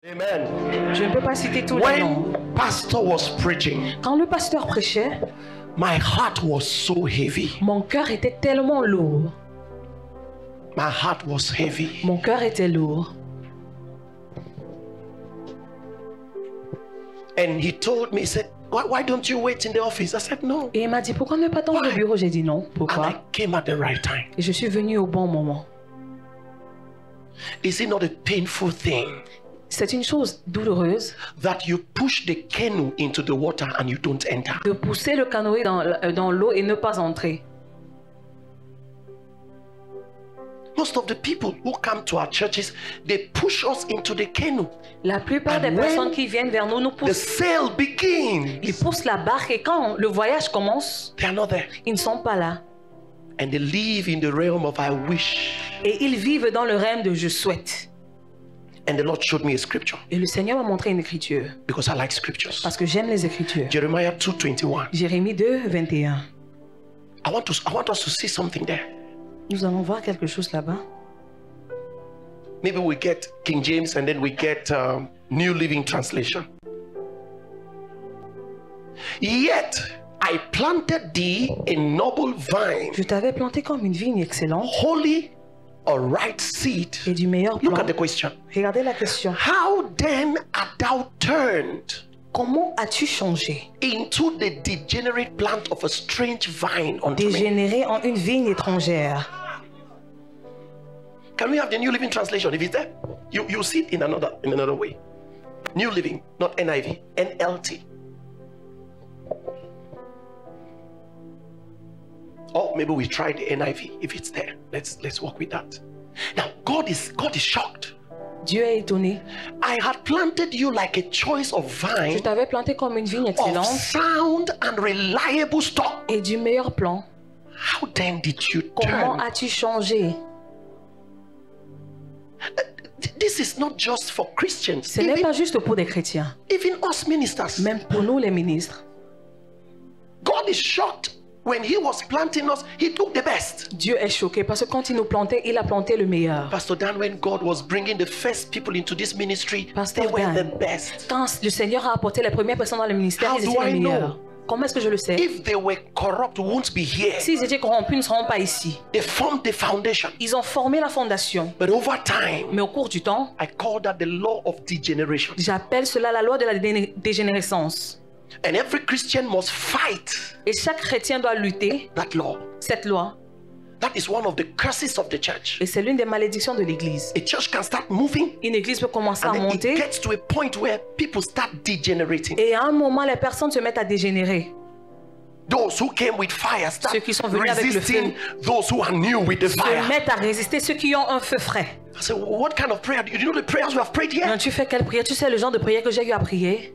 Amen. Je ne peux pas citer tous les noms. When pastor was preaching, Quand le pasteur prêchait, my heart was so heavy. mon cœur était tellement lourd. My heart was heavy. Mon cœur était lourd. And he told me, he said, why don't you wait in the office? I said, no. Et il m'a dit, pourquoi ne pas attendre au bureau? J'ai dit non. And I Pourquoi? came at the right time. Et je suis venu au bon moment. Is it not a painful thing C'est une chose douloureuse that you push the canoe into the water and you don't enter? de pousser le canoë dans l'eau et ne pas entrer. Most of the people who come to our churches, they push us into the canoe. La plupart And des when personnes qui viennent vers nous nous The poussent. sail begins. Ils poussent la barque et quand le voyage commence, They are not there. ils ne sont pas là. And they live in the realm of I wish. Et ils vivent dans le règne de je souhaite. And the Lord showed me a scripture Et le Seigneur m'a montré une écriture. because I like scriptures. Parce que j'aime les écritures. Jeremiah 2:21. Jérémie 2, 21. I want us to see something there. Nous allons voir quelque chose là-bas. Maybe we get King James and then we get New Living Translation. Yet I planted thee a noble vine, Je t'avais planté comme une vigne excellente holy or right seed. et du meilleur Look plan. at the question. Regardez la question. How then art thou turned Comment as-tu changé? into the degenerate plant of a strange vine unto me? Dégénéré en une vigne étrangère. Can we have the New Living Translation? If it's there, you see it in another way. New Living, not NIV, NLT. Or maybe we try the NIV. If it's there, let's work with that. Now, God is shocked. Dieu est étonné. I had planted you like a choice of Je vine t'avais planté comme une vigne of excellente sound and reliable stock. et du meilleur plan. How then did you Comment turn? as-tu changé? This is not just for Christians. Ce n'est pas juste pour des chrétiens. Even us ministers. Même pour nous les ministres. God is shocked. When he was planting us, he took the best. Dieu est choqué parce que quand il nous plantait, il a planté le meilleur. Pastor Dan, when God was bringing the first people into this ministry, Pastor they were Dan. the best. Quand le Seigneur a apporté les premières personnes dans le ministère, How ils do étaient les I know? meilleurs. Comment est-ce que je le sais? If they were corrupt, we won't be here. S'ils étaient corrompus, ils ne seront pas ici. They formed the foundation. Ils ont formé la fondation. But over time, Mais au cours du temps, I call that the law of degeneration. j'appelle cela la loi de la dégénérescence. And every Christian must fight Et chaque chrétien doit lutter that law. cette loi. That is one of the curses of the church. Et c'est l'une des malédictions de l'Église. A church can start moving, Une Église peut commencer à and then it monter. gets to a point where people start degenerating. Et à un moment, les personnes se mettent à dégénérer. Those who came with fire start Ceux qui sont venus avec le resisting those who are new with the Se fire. mettent à résister ceux qui ont un feu frais. I said, what kind of prayer? Do you know the prayers we have prayed here? Non, tu fais quelle prière? Tu sais le genre de prière que j'ai eu à prier?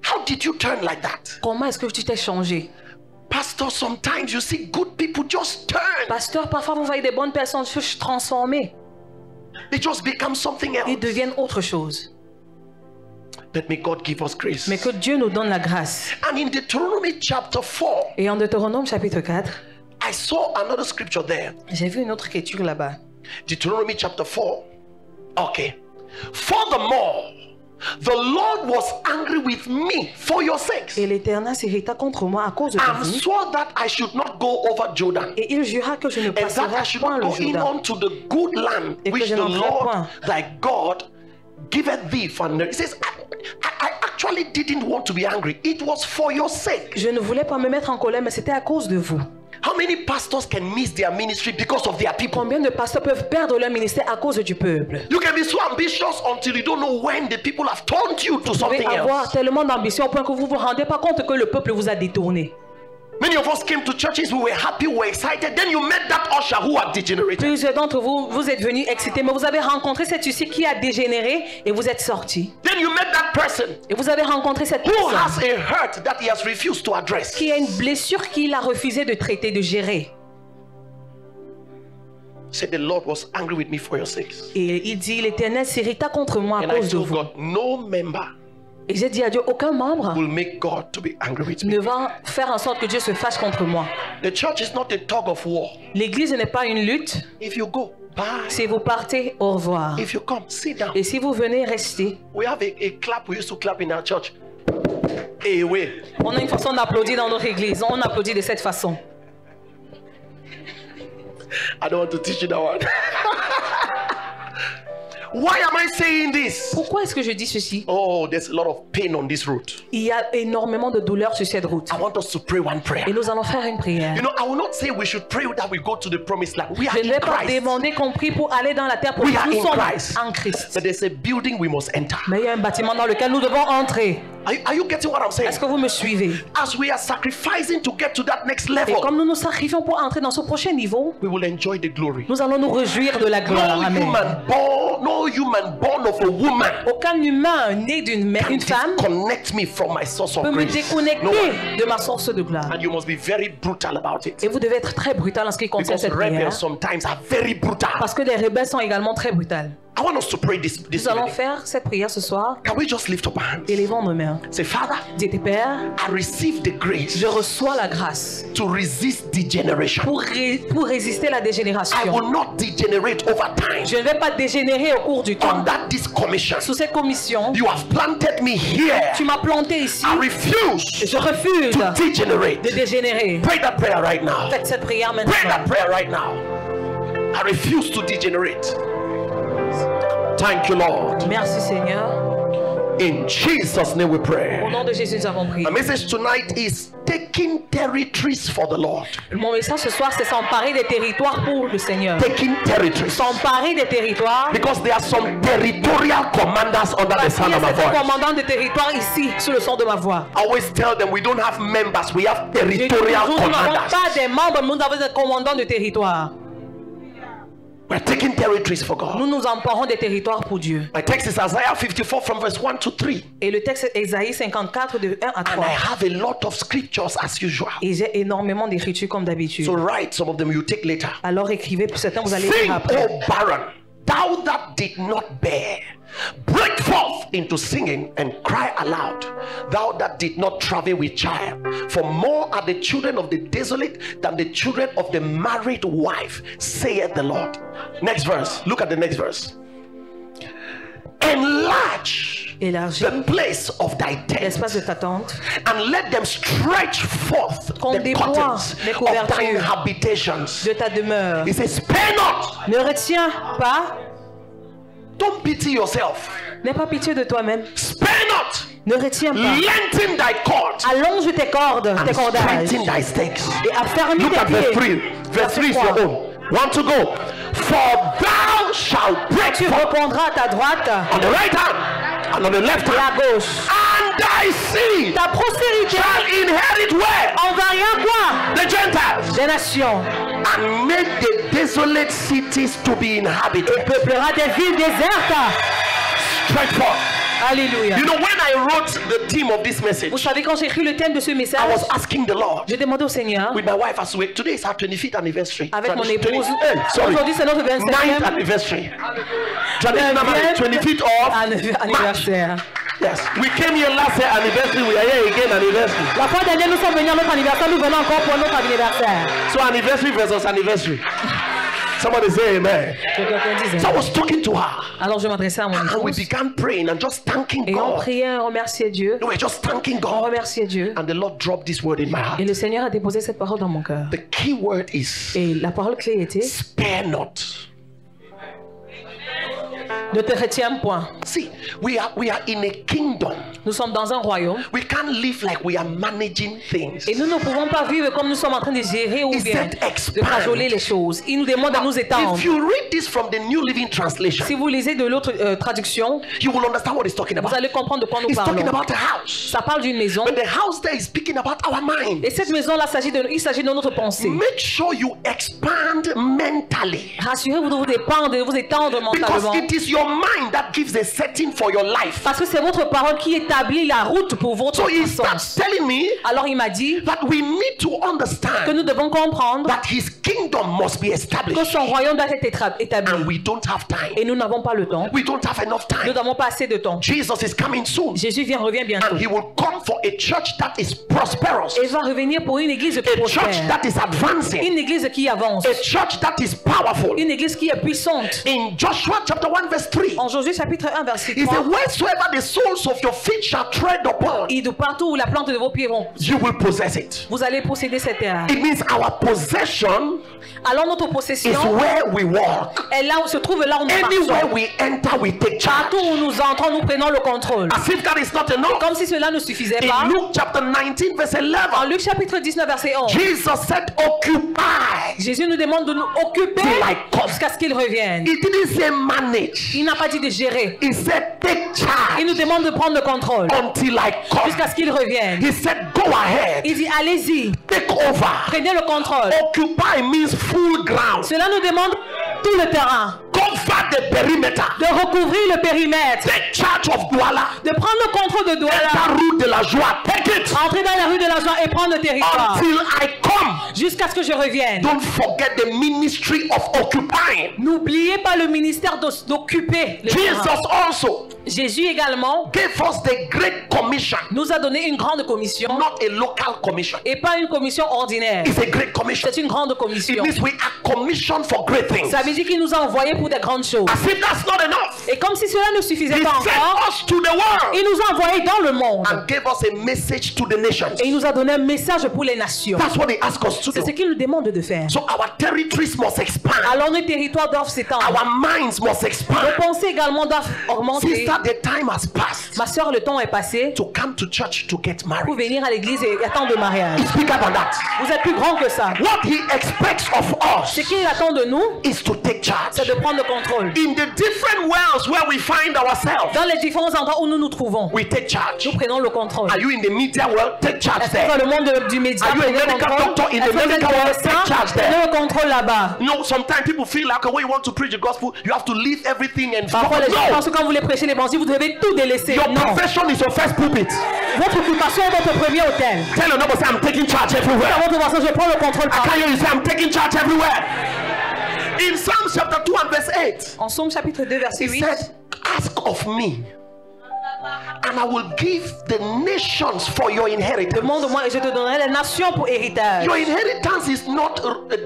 How did you turn like that? Comment est-ce que tu t'es changé? Pastor, sometimes you see good people just turn. Pasteur, parfois vous voyez des bonnes personnes se transformer. They just become something Ils else. deviennent autre chose. But may God give us grace. Mais que Dieu nous donne la grâce. And in Deuteronomy chapter 4, Et en Deutéronome chapitre 4, I saw another scripture there. j'ai vu une autre écriture là-bas. Deuteronomy chapter 4. Okay. Furthermore, the Lord was angry with me for your sakes, Et l'Éternel s'irrita contre moi à cause de and vous. swore that I should not go over Jordan, Et il jura que je ne and that I passerai should point not le go in Jourdain. unto the good land Et que which je the n'entrerai Lord point. thy God giveth thee for an inheritance. He says, I actually didn't want to be angry. It was for your sake. Je ne voulais pas me mettre en colère, mais c'était à cause de vous. How many pastors can miss their ministry because of their people? Combien de pasteurs peuvent perdre leur ministère à cause du peuple? You can be so ambitious until you don't know when the people have turned you to Vous pouvez something avoir else. tellement d'ambition au point que vous vous rendez pas compte que le peuple vous a détourné. Many of us came to churches, we were happy, we were excited. Then you met that usher who had degenerated. Plusieurs d'entre vous, vous êtes venus excités, mais vous avez rencontré cet huissier qui a dégénéré et vous êtes sortis. Then you met that person Et vous avez rencontré cette who personne has a hurt that he has refused to address. qui a une blessure qu'il a refusé de traiter, de gérer. Said the Lord was angry with me for your sakes. Et il dit, l'Éternel s'irrita contre moi à And I cause de told vous. God, no member Et j'ai dit à Dieu, aucun membre will make God to be angry with me. ne va faire en sorte que Dieu se fâche contre moi. The church is not a tug of war. L'église n'est pas une lutte. If you go, bye. Si vous partez, au revoir. If you come, sit down. Et si vous venez, restez. We have a clap we used to clap in our church. Hey, wait. On a une façon d'applaudir dans notre église. On applaudit de cette façon. I don't want to teach you that one. Why am I saying this? Pourquoi est-ce que je dis ceci? Oh, there's a lot of pain on this route. Il y a énormément de douleur sur cette route. I want us to pray one prayer. Et nous allons faire une prière. You know, I will not say we should pray that we go to the promised land. We are Je ne vais in pas Christ. demander qu'on prie pour aller dans la terre pour We are nous in sommes Christ. en Christ. But there's a building we must enter. Mais il y a un bâtiment dans lequel nous devons entrer. Are you getting what I'm saying? Est-ce que vous me suivez? As we are sacrificing to get to that next Et level, comme nous nous sacrifions pour entrer dans ce prochain niveau, we will enjoy the glory. nous allons nous réjouir de la gloire. Amen. No human born of a woman Aucun humain né d'une can une femme disconnect me from my source of peut me grace. déconnecter No one. de ma source de gloire. And you must be very brutal about it. Et vous devez être très brutal en ce qui concerne Because cette prière. rebels sometimes are very brutal. Parce que les rebelles sont également très brutales. I want us to pray this Nous allons evening. faire cette prière ce soir. Can we just lift up our hands? Élevons nos mains. Say, Father, Dites, Père, I receive the grace je reçois la grâce to resist degeneration. pour résister à la I dégénération. will not degenerate over time. Je ne vais pas dégénérer au cours du temps. Under this commission, Sous cette commission, you have planted me here. tu m'as planté ici. I refuse Je refuse to degenerate. de dégénérer. Pray that prayer right now. Faites cette prière Pray maintenant. that prayer right now. I refuse to degenerate. Thank you, Lord. Merci Seigneur. In Jesus' name we Au pray. nom de Jésus, nous avons prié. My message tonight is taking territories for the Lord. Mon message ce soir, c'est s'emparer des territoires pour le Seigneur. Taking territories. S'emparer des territoires. Because there are some territorial commanders under the Parce qu'il sound y a of my certains voice. commandants de territoire ici, sous le son de ma voix. I always tell them we don't have members, we have Je dis territorial toujours, nous n'avons commanders. pas des membres, nous avons des commandants de territoire. We're taking territories for God. Nous nous emparons des territoires pour Dieu. My text is Isaiah 54 from verse 1 to 3. Et le texte est Ésaïe 54 de 1 à And 3. I have a lot of scriptures as usual. Et j'ai énormément d'écritures comme d'habitude. So write some of them, you take later. Alors écrivez, pour certains vous allez Sing, lire après. O barren, thou that did not bear. Break forth into singing and cry aloud, thou that did not travel with child. For more are the children of the desolate than the children of the married wife, saith the Lord. Next verse. Look at the next verse. Enlarge Élargis the place of thy tent, l'espace de ta tente. and let them stretch forth Qu'on the déploie curtains les of couvertures thine habitations. De ta demeure. He says, spare not. Ne retiens pas. Don't pity yourself. N'aie pas pitié de toi-même. Spare not. Ne retiens pas. Lengthen thy cord Allonge tes cordes, and tes cordages. strengthen thy stakes. Et affermis Look tes at verse pieds. 3. Verse 3 is your Verset own. Want to go? For thou shalt break Tu forth reprendras à ta droite on the right hand and on the left et à hand, gauche. and thy seed Ta postérité shall inherit where? envahira quoi? The Gentiles. Des nations. And make the desolate cities to be inhabited. Peuplera des villes désertes. Stretch forth. Alléluia. You know, when I wrote the theme of this message, Vous savez, quand j'ai écrit le thème de ce I message, was asking the Lord j'ai demandé au Seigneur, with my wife as we today is our 25th anniversary. avec mon 20 épouse, sorry. aujourd'hui c'est notre 9th 25e anniversary. Traditional marriage, 25th of March. anniversaire. Yes. We came here last year anniversary, we are here again anniversary. La fois dernière, nous sommes venus à notre anniversaire, nous venons encore pour notre anniversaire. So anniversary versus anniversary. Somebody say amen. Que quelqu'un dise. So I was talking to her Alors je m'adressais à mon and we épouse began praying and just thanking et on God. priait, on remerciait Dieu, We were just thanking on God. remerciait Dieu. And the Lord dropped this word in my heart. Et le Seigneur a déposé cette parole dans mon cœur. The key word is Et la parole clé était, spare not. ne te retiens point. See, we are in a kingdom. Nous sommes dans un royaume We can't live like we are managing things. et nous ne pouvons pas vivre comme nous sommes en train de gérer ou He bien said expand. de cajoler les choses. Il nous demande de nous étendre. If you read this from the New Living Translation, Si vous lisez de l'autre traduction, you will understand what he's talking vous about. allez comprendre de quoi nous He's talking parlons. about a house. Ça parle d'une maison. But the house there is speaking about our mind. Et cette maison-là, il s'agit de notre pensée. Make sure you expand mentally. Rassurez-vous de vous dépendre, de vous étendre Because mentalement. it is your your mind that gives a setting for your life. Parce que c'est votre parole qui établit la route pour votre So he puissance. starts telling me Alors il m'a dit that we need to que understand nous devons comprendre that his kingdom must be que established. son royaume doit être And établi. we don't have time. Et nous n'avons pas le temps. We don't have enough Nous time. n'avons pas assez de temps. Jesus is coming soon. Jésus revient bientôt. And he will come for a church that is prosperous. Et il va revenir pour une église A church prospère. that is advancing. Une église qui avance. A church that is powerful. Une église qui est puissante. In Joshua chapter 1 verse 3. En Josué chapitre 1 verset He 3. said, wheresoever the soles of your feet shall tread upon, Et de partout où la plante de vos pieds vont, you will possess it. vous allez posséder cette terre. It means our possession Alors notre is possession where we walk. est là où se trouve là où nous Anywhere marchons. we enter, we take charge. Partout où nous entrons, nous prenons le contrôle. As if that is not enough. Comme si cela ne suffisait pas. In Luke chapter 19 verse En 11, Luc chapitre 19 verset 11, Jesus said, occupy. Jésus nous demande de nous occuper Till I come. jusqu'à ce qu'il revienne. He didn't say manage. Il n'a pas dit de gérer. He said take Il nous charge demande de prendre le contrôle until I come. jusqu'à ce qu'il revienne. He said go ahead. Il dit allez-y, Take over. prenez le contrôle. Occupy means full ground. Cela nous demande tout le terrain, Cover the perimeter. de recouvrir le périmètre, Take charge of Douala. de prendre le contrôle de Douala, Enter route de la joie. Take it entrer dans la rue de la joie et prendre le territoire until I come. jusqu'à ce que je revienne. Don't forget the ministry of occupying. N'oubliez pas le ministère d'occuper le terrain. Jesus also Jésus également gave us the Great Commission, nous a donné une grande commission not a local commission. et pas une commission ordinaire. It's a great commission. C'est une grande It commission. means we are commissioned for great things. Ça veut dire qu'il nous a envoyés pour des grandes choses. As if that's not enough, Et comme si cela ne suffisait He pas sent encore, us to the world il nous a envoyés dans le monde and gave us a message to the nations. et il nous a donné un message pour les nations. That's what He asked us to C'est ce do. qu'il nous demande de faire. So our territories must expand. Alors nos territoires doivent s'étendre. Our minds must Nos expand. pensées également doivent augmenter. Sister, the time has passed Ma soeur, le temps est passé to come to church to get pour married. venir à l'église et attendre le mariage. It's bigger than that. Vous êtes plus grand que ça. What He expects of Ce us qu'il attend de nous, is to take charge. c'est de prendre le contrôle. In the different worlds where we find ourselves, Dans les différents endroits où nous nous trouvons, we take charge. nous prenons le contrôle. Are you in the media world? Take charge Est-ce que dans there. le monde du média, Are you a prenez le medical contrôle? doctor in Est-ce the que vous êtes medical world? médecin? Take charge there. Prenez le contrôle là-bas. No, sometimes people feel like when you want to preach the gospel, you have to leave everything and Parfois, les gens no. pensent que quand vous voulez prêcher l'évangile, vous devez tout délaisser. Your Non. profession is your first pulpit. Votre occupation est votre premier hôtel. Tell your neighbor, say, I'm taking charge everywhere. Dans votre occupation, je prends le contrôle I partout. can hear you say, I'm taking charge everywhere. In Psalms chapter 2 and verse 8, En Somme chapitre 2, verset He 8. said, ask of me, and I will give the nations for your inheritance. Demande-moi et je te donnerai les nations pour héritage. Your inheritance is not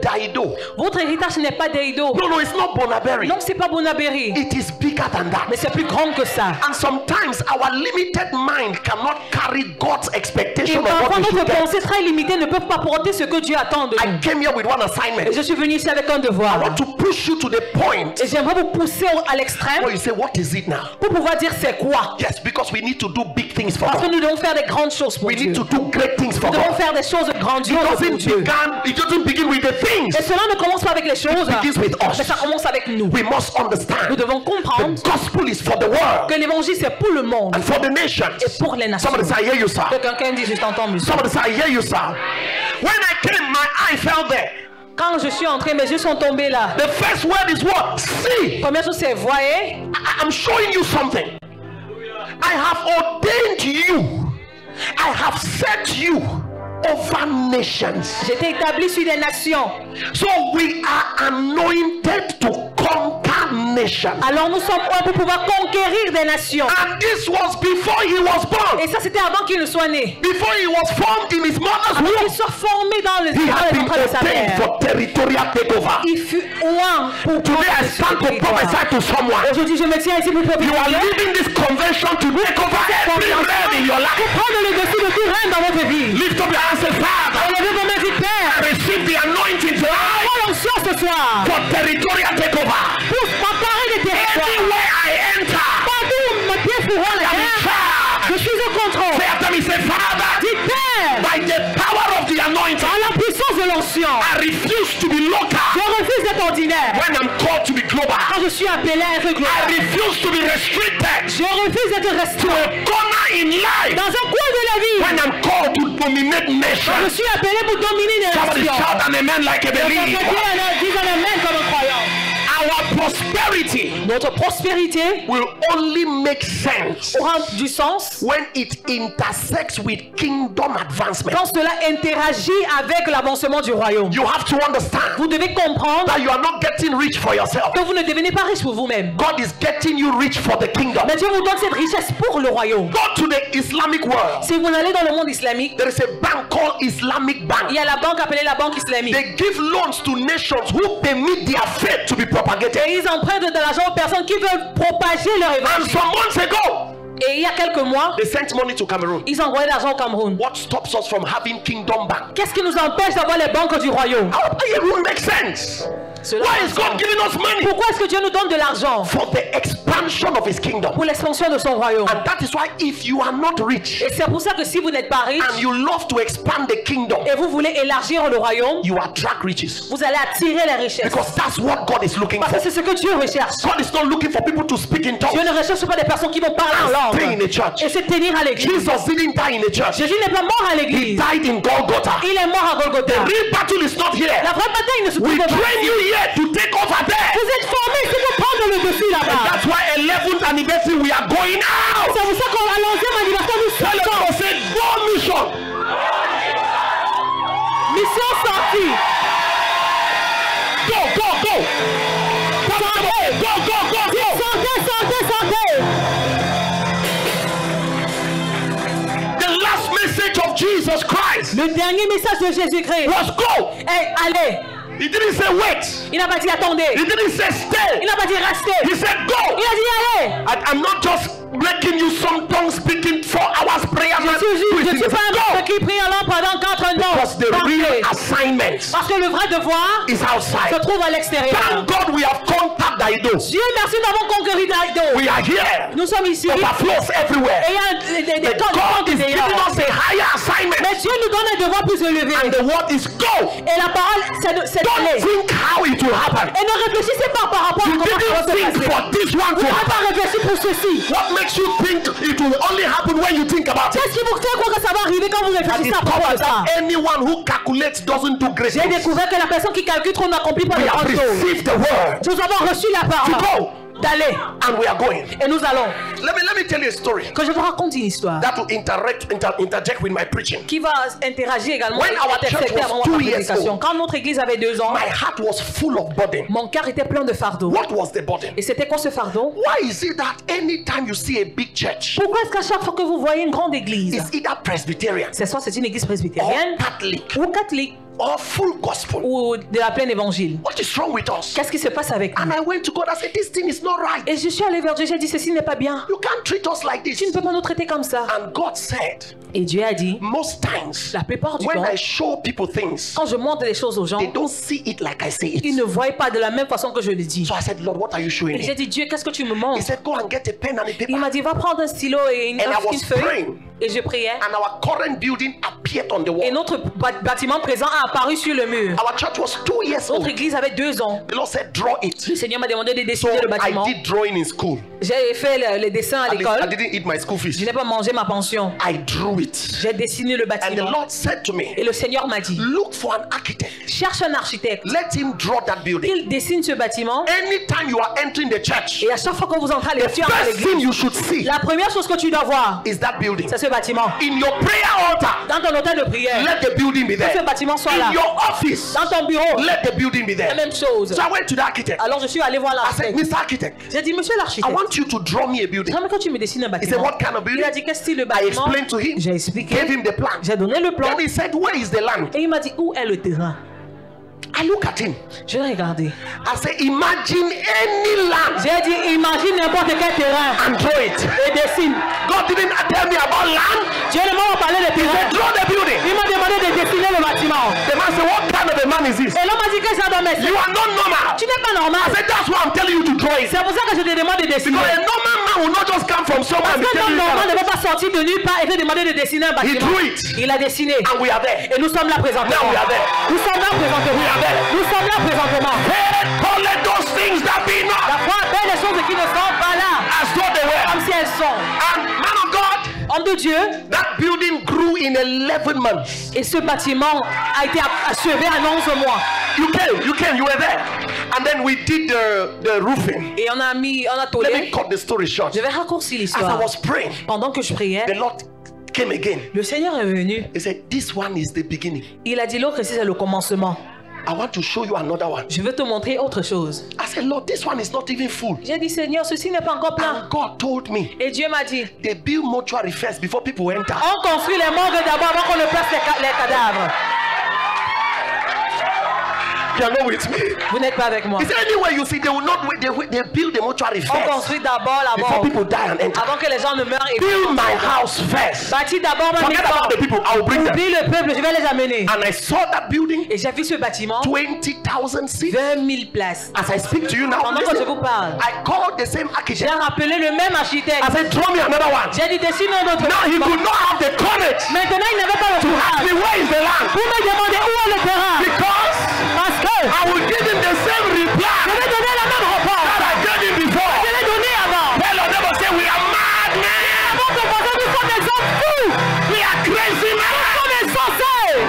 Daido. Votre héritage n'est pas d'Eido. No, no, it's not Bonaberry. Non, c'est pas Bonaberry. It is bigger than that. Mais c'est plus grand que ça. And sometimes our limited mind cannot carry God's Et expectation of what parfois, we notre should get. pensée très limitée ne peut pas porter ce que Dieu attend de I nous. came here with one assignment. Et je suis venu ici avec un I devoir. want to push you to the point Et j'aimerais vous pousser à l'extrême where you say, what is it now? pour pouvoir dire c'est quoi. Yes, because we need to do big things for Parce que God. nous devons faire des grandes choses pour We Dieu. need to do great things for Nous devons God. faire des choses grandioses pour Dieu. It doesn't begin with the things. Et cela ne commence pas avec les choses, It begins with us. mais ça commence avec nous. We must Nous understand devons comprendre the gospel is for the world que l'évangile c'est pour le monde and for the et nations. pour les nations. Somebody say, I hear you, sir. Que quelqu'un dise, je t'entends, monsieur. Somebody say, I hear you, sir. When I came, my eye fell there. Quand je suis entré, mes yeux sont tombés là. The first word is what? See. Première chose, c'est voyez. I'm showing you something. I have ordained you. I have set you over nations. J'étais établi sur des nations. So we are anointed to conquer nations. Alors nous sommes prêts pour pouvoir conquérir des nations. And this was before he was born. Et ça, c'était avant qu'il ne soit né. Before he was formed in his mother's Avant qu'il womb. soit formé dans les He had been entrailles de sa ordained mère. for territorial takeover. Il fut oint pour prendre Today I le stand to territoire. prophesy to someone. Aujourd'hui, je me tiens ici pour You are prophétiser. leaving this convention to take over every realm in your life. Prendre le dessus de tout règne dans votre vie. Lift up your hands and say, Father, Élevez vos mains, dites Père. receive the anointing tonight Prends l'onction ce soir. for territorial takeover. Pour m'emparer des territoires. Anywhere I enter, Partout où mes pieds feront la I am in terre, charge. je suis au contrôle. Say after me, say, Father, Dites Père. by the power of the anointing, Par la puissance de l'onction, I refuse to be je local refuse d'être ordinaire. when I'm called to be global. Quand je suis appelé à être I global, refuse to be restricted je refuse d'être to restreint. a corner in life Dans un coin de la vie, when I'm called to dominate je nations. suis appelé pour dominer les Somebody nations. shout an amen like a Quelqu'un believer. dit un amen comme un croyant. Our prosperity Notre prospérité will only make sense aura du sens when it intersects with kingdom advancement. quand cela interagit avec l'avancement du royaume. You have to understand Vous devez comprendre that you are not getting rich for yourself. que vous ne devenez pas riche pour vous-même. God is getting you rich for the kingdom. Mais Dieu vous donne cette richesse pour le royaume. Go to the Islamic world. Si vous allez dans le monde islamique, There is a bank called Islamic il Bank. y a la banque appelée la banque islamique. They give loans to nations who permit their faith to be propagated. Et ils empruntent de l'argent aux personnes qui veulent propager leur And évangile. some months ago, Et il y a quelques mois, they sent money to Cameroon. ils envoyaient de l'argent au Cameroun. What stops us from having kingdom bank? Qu'est-ce qui nous empêche d'avoir les banques du royaume? It won't make sense. Cela Why n'a is pas God de sens. giving us money? Pourquoi est-ce que Dieu nous donne de l'argent? For the expansion of his kingdom. Pour l'expansion de son royaume. And that is why if you are not rich Et c'est pour ça que si vous n'êtes pas riche and you love to expand the kingdom, et vous voulez élargir le royaume, you attract riches. vous allez attirer les richesses. Because that's what God is looking Parce for. que c'est ce que Dieu recherche. God is not looking for people to speak in Dieu tongues ne recherche pas des personnes qui vont parler en and stay in langue a church. et se tenir à l'église. Jesus didn't die in a church. Jésus n'est pas mort à He l'église. died in Golgotha. Il est mort à Golgotha. The real battle is not here. La vraie bataille ne se We trouve pas. train you here to take over there. Vous êtes formés, c'est pour prendre le dessus And là-bas. that's why 11th anniversary we are going out. C'est pour ça qu'à l'onzième anniversaire, nous Tell sortons. them to say go mission. Mission sortie. Go, go, go. Sortez. Go, go, go, go. Sortez, sortez, sortez. The last message of Jesus Christ Le dernier message de Jésus-Christ was go. est allez. He didn't say wait. Il n'a pas dit attendez. He didn't say stay. Il n'a pas dit restez. He said Il go. a dit allez. I'm not just making you some tongue speaking 4 hours prayer. Je suis pas un homme qui prie en langue pendant 4 ans. Because the real Parfait. assignment Parce que le vrai devoir is se outside. trouve à l'extérieur. Thank God we have conquered Daido. Dieu merci, nous avons conquéri Daido. We are here. Nous sommes ici. Et Overflows everywhere. il y a des But temps God is de giving us a higher assignment. Mais Dieu nous donne un devoir plus élevé. And the word is go. Et la parole, c'est Don't d'aller. think how it will happen. Et ne réfléchissez pas par rapport à You comment ça va didn't think se passer. for this one Vous to n'avez happen. pas réfléchi pour ceci. What makes you think it will only happen when you think about it? Qu'est-ce qui vous fait croire que ça va arriver quand vous I réfléchissez à propos de discovered ça? that anyone who calculates doesn't do great J'ai things. découvert que la personne qui calcule trop n'accomplit pas We de have grandes choses. received the word Nous avons reçu la to parole go, d'aller. and we are going. Et nous allons. Let me tell you a story Que je vous raconte une histoire that will interject with my preaching. qui va interagir également When et our church intersecter was avant 2 ma years prédication. old, Quand notre église avait 2 ans, My heart was full of burden. mon cœur était plein de fardeaux. What was the burden? Et c'était quoi ce fardeau? Why is it that anytime you see a big church, Pourquoi est-ce qu'à chaque fois que vous voyez une grande église, it's either Presbyterian c'est soit c'est une église or presbytérienne Catholic ou catholique or full gospel? ou de la pleine évangile? What is wrong with us? Qu'est-ce qui se passe avec And nous? I went to God. I said, this thing is not right. Et je suis allé vers Dieu, j'ai dit ceci n'est pas bien. You can't treat us like this. Tu ne peux pas nous traiter comme ça. And God said, Et Dieu a dit, most times la plupart du when temps, I show people things, quand je montre les choses aux gens, they don't see it like I see ils it. ne voient pas de la même façon que je le dis. So I said, Lord, what are you showing Et j'ai me? dit, Dieu, qu'est-ce que tu me He montres? said, go and get a pen and a Il paper. m'a dit, va prendre un stylo et une And I was feuille. praying. Et je priais. And our current building appeared on the Et wall. notre bâtiment présent a apparu sur le mur. Our church was 2 years Notre old. église avait 2 ans. The Lord said, draw Le it. Seigneur m'a demandé de So dessiner le I bâtiment. did drawing in school. J'ai fait les dessins à At least l'école. I didn't eat my school Je fees. n'ai pas mangé ma pension. I drew it. J'ai dessiné le And the bâtiment. Lord said to me, Et le Seigneur m'a dit, look for an architect. cherche un architecte. Let him draw that building. Il dessine ce bâtiment. Anytime you are entering the church, Et à chaque fois que vous entrez à the l'église, first thing you should see la première chose que tu dois voir, is that building. c'est ce bâtiment. In your prayer altar, Dans ton hôtel de prière, let the building be que ce there. bâtiment soit là. In your office, Dans ton bureau, let the building be la there. même chose. So I went to the architect. Alors je suis allé voir I said, l'architecte. Mr. Architect, J'ai dit, monsieur I l'architecte, want you to draw me a building. j'aimerais que tu me dessines un He said, bâtiment. what kind of Il building? a dit, quel style de I bâtiment? explained to him, J'ai expliqué. gave him the plan. J'ai donné le plan. Then he said, where is the land? Et il m'a dit, où est le terrain? I look at him. Je l'ai regardé. I said, imagine any land J'ai dit, imagine n'importe quel terrain and draw it. et dessine. God didn't tell me about land. Dieu ne m'a pas parlé de He said, terrain. draw the building. Il m'a demandé de dessiner le bâtiment. The man said, what kind of a man is this? Et l'homme m'a dit que ça doit mettre. You are not normal. Tu n'es pas I normal. said, that's why I'm telling you to draw it. C'est pour ça que je te demande de dessiner. Because a normal man will not just come from somewhere Parce and be qu'un telling homme you normal ne that. peut pas sortir de nulle part et te demander de dessiner un He bâtiment. drew it. Il a dessiné. And we are there. Et nous sommes là présentement. Now we are there. Nous sommes là présentement. We are there. Nous sommes là présentement. Call let those things that be La not foi appelle les choses qui ne sont pas là. as though they were. Comme si elles sont. And man of God, Homme de Dieu. That building grew in 11 months. Et ce bâtiment a été achevé en 11 mois. You were there. And then we did the roofing. Et on a Let me tôlé. cut the story short. Je vais raccourcir As I l'histoire. was praying, Pendant que je priais, the Lord came again. le Seigneur est venu. He said, this one is the beginning. Il a dit l'autre ici c'est le commencement. I want to show you another one. Je veux te montrer autre chose. I said, Lord, this one is not even full. J'ai dit Seigneur, ceci n'est pas encore plein. And God told me, Et Dieu m'a dit, they build mortuary first before people enter. on construit les morgues d'abord avant qu'on ne place les cadavres. You are not with me. Vous n'êtes pas avec moi. Is there anywhere you see they will not wait, they build the mortuary On first construit d'abord la before morgue people die and enter. avant que les gens ne meurent et Build my house first. bâtis d'abord ma Forget about the maison. people, I will bring them. Oublie le peuple, je vais les amener. And I saw that building, Et j'ai vu ce bâtiment, 20,000 seats. 20 000 places. As I speak to you now, Pendant que je listen, vous parle, I called the same j'ai architect. rappelé le même architecte. I said, throw me another one. J'ai dit dessine-nous un autre Now he bâtiment. could not have the courage Maintenant, il n'avait pas le to ask me courage where is the land. pour me demander où est le terrain. Because Parce que I will give him the same je reply vais donner la même réponse. that I gave him before. Je l'ai donné avant. Tell our neighbor, say, we are mad men. Avant de penser, nous sommes des hommes fous. We are crazy Nous men. sommes des sorciers.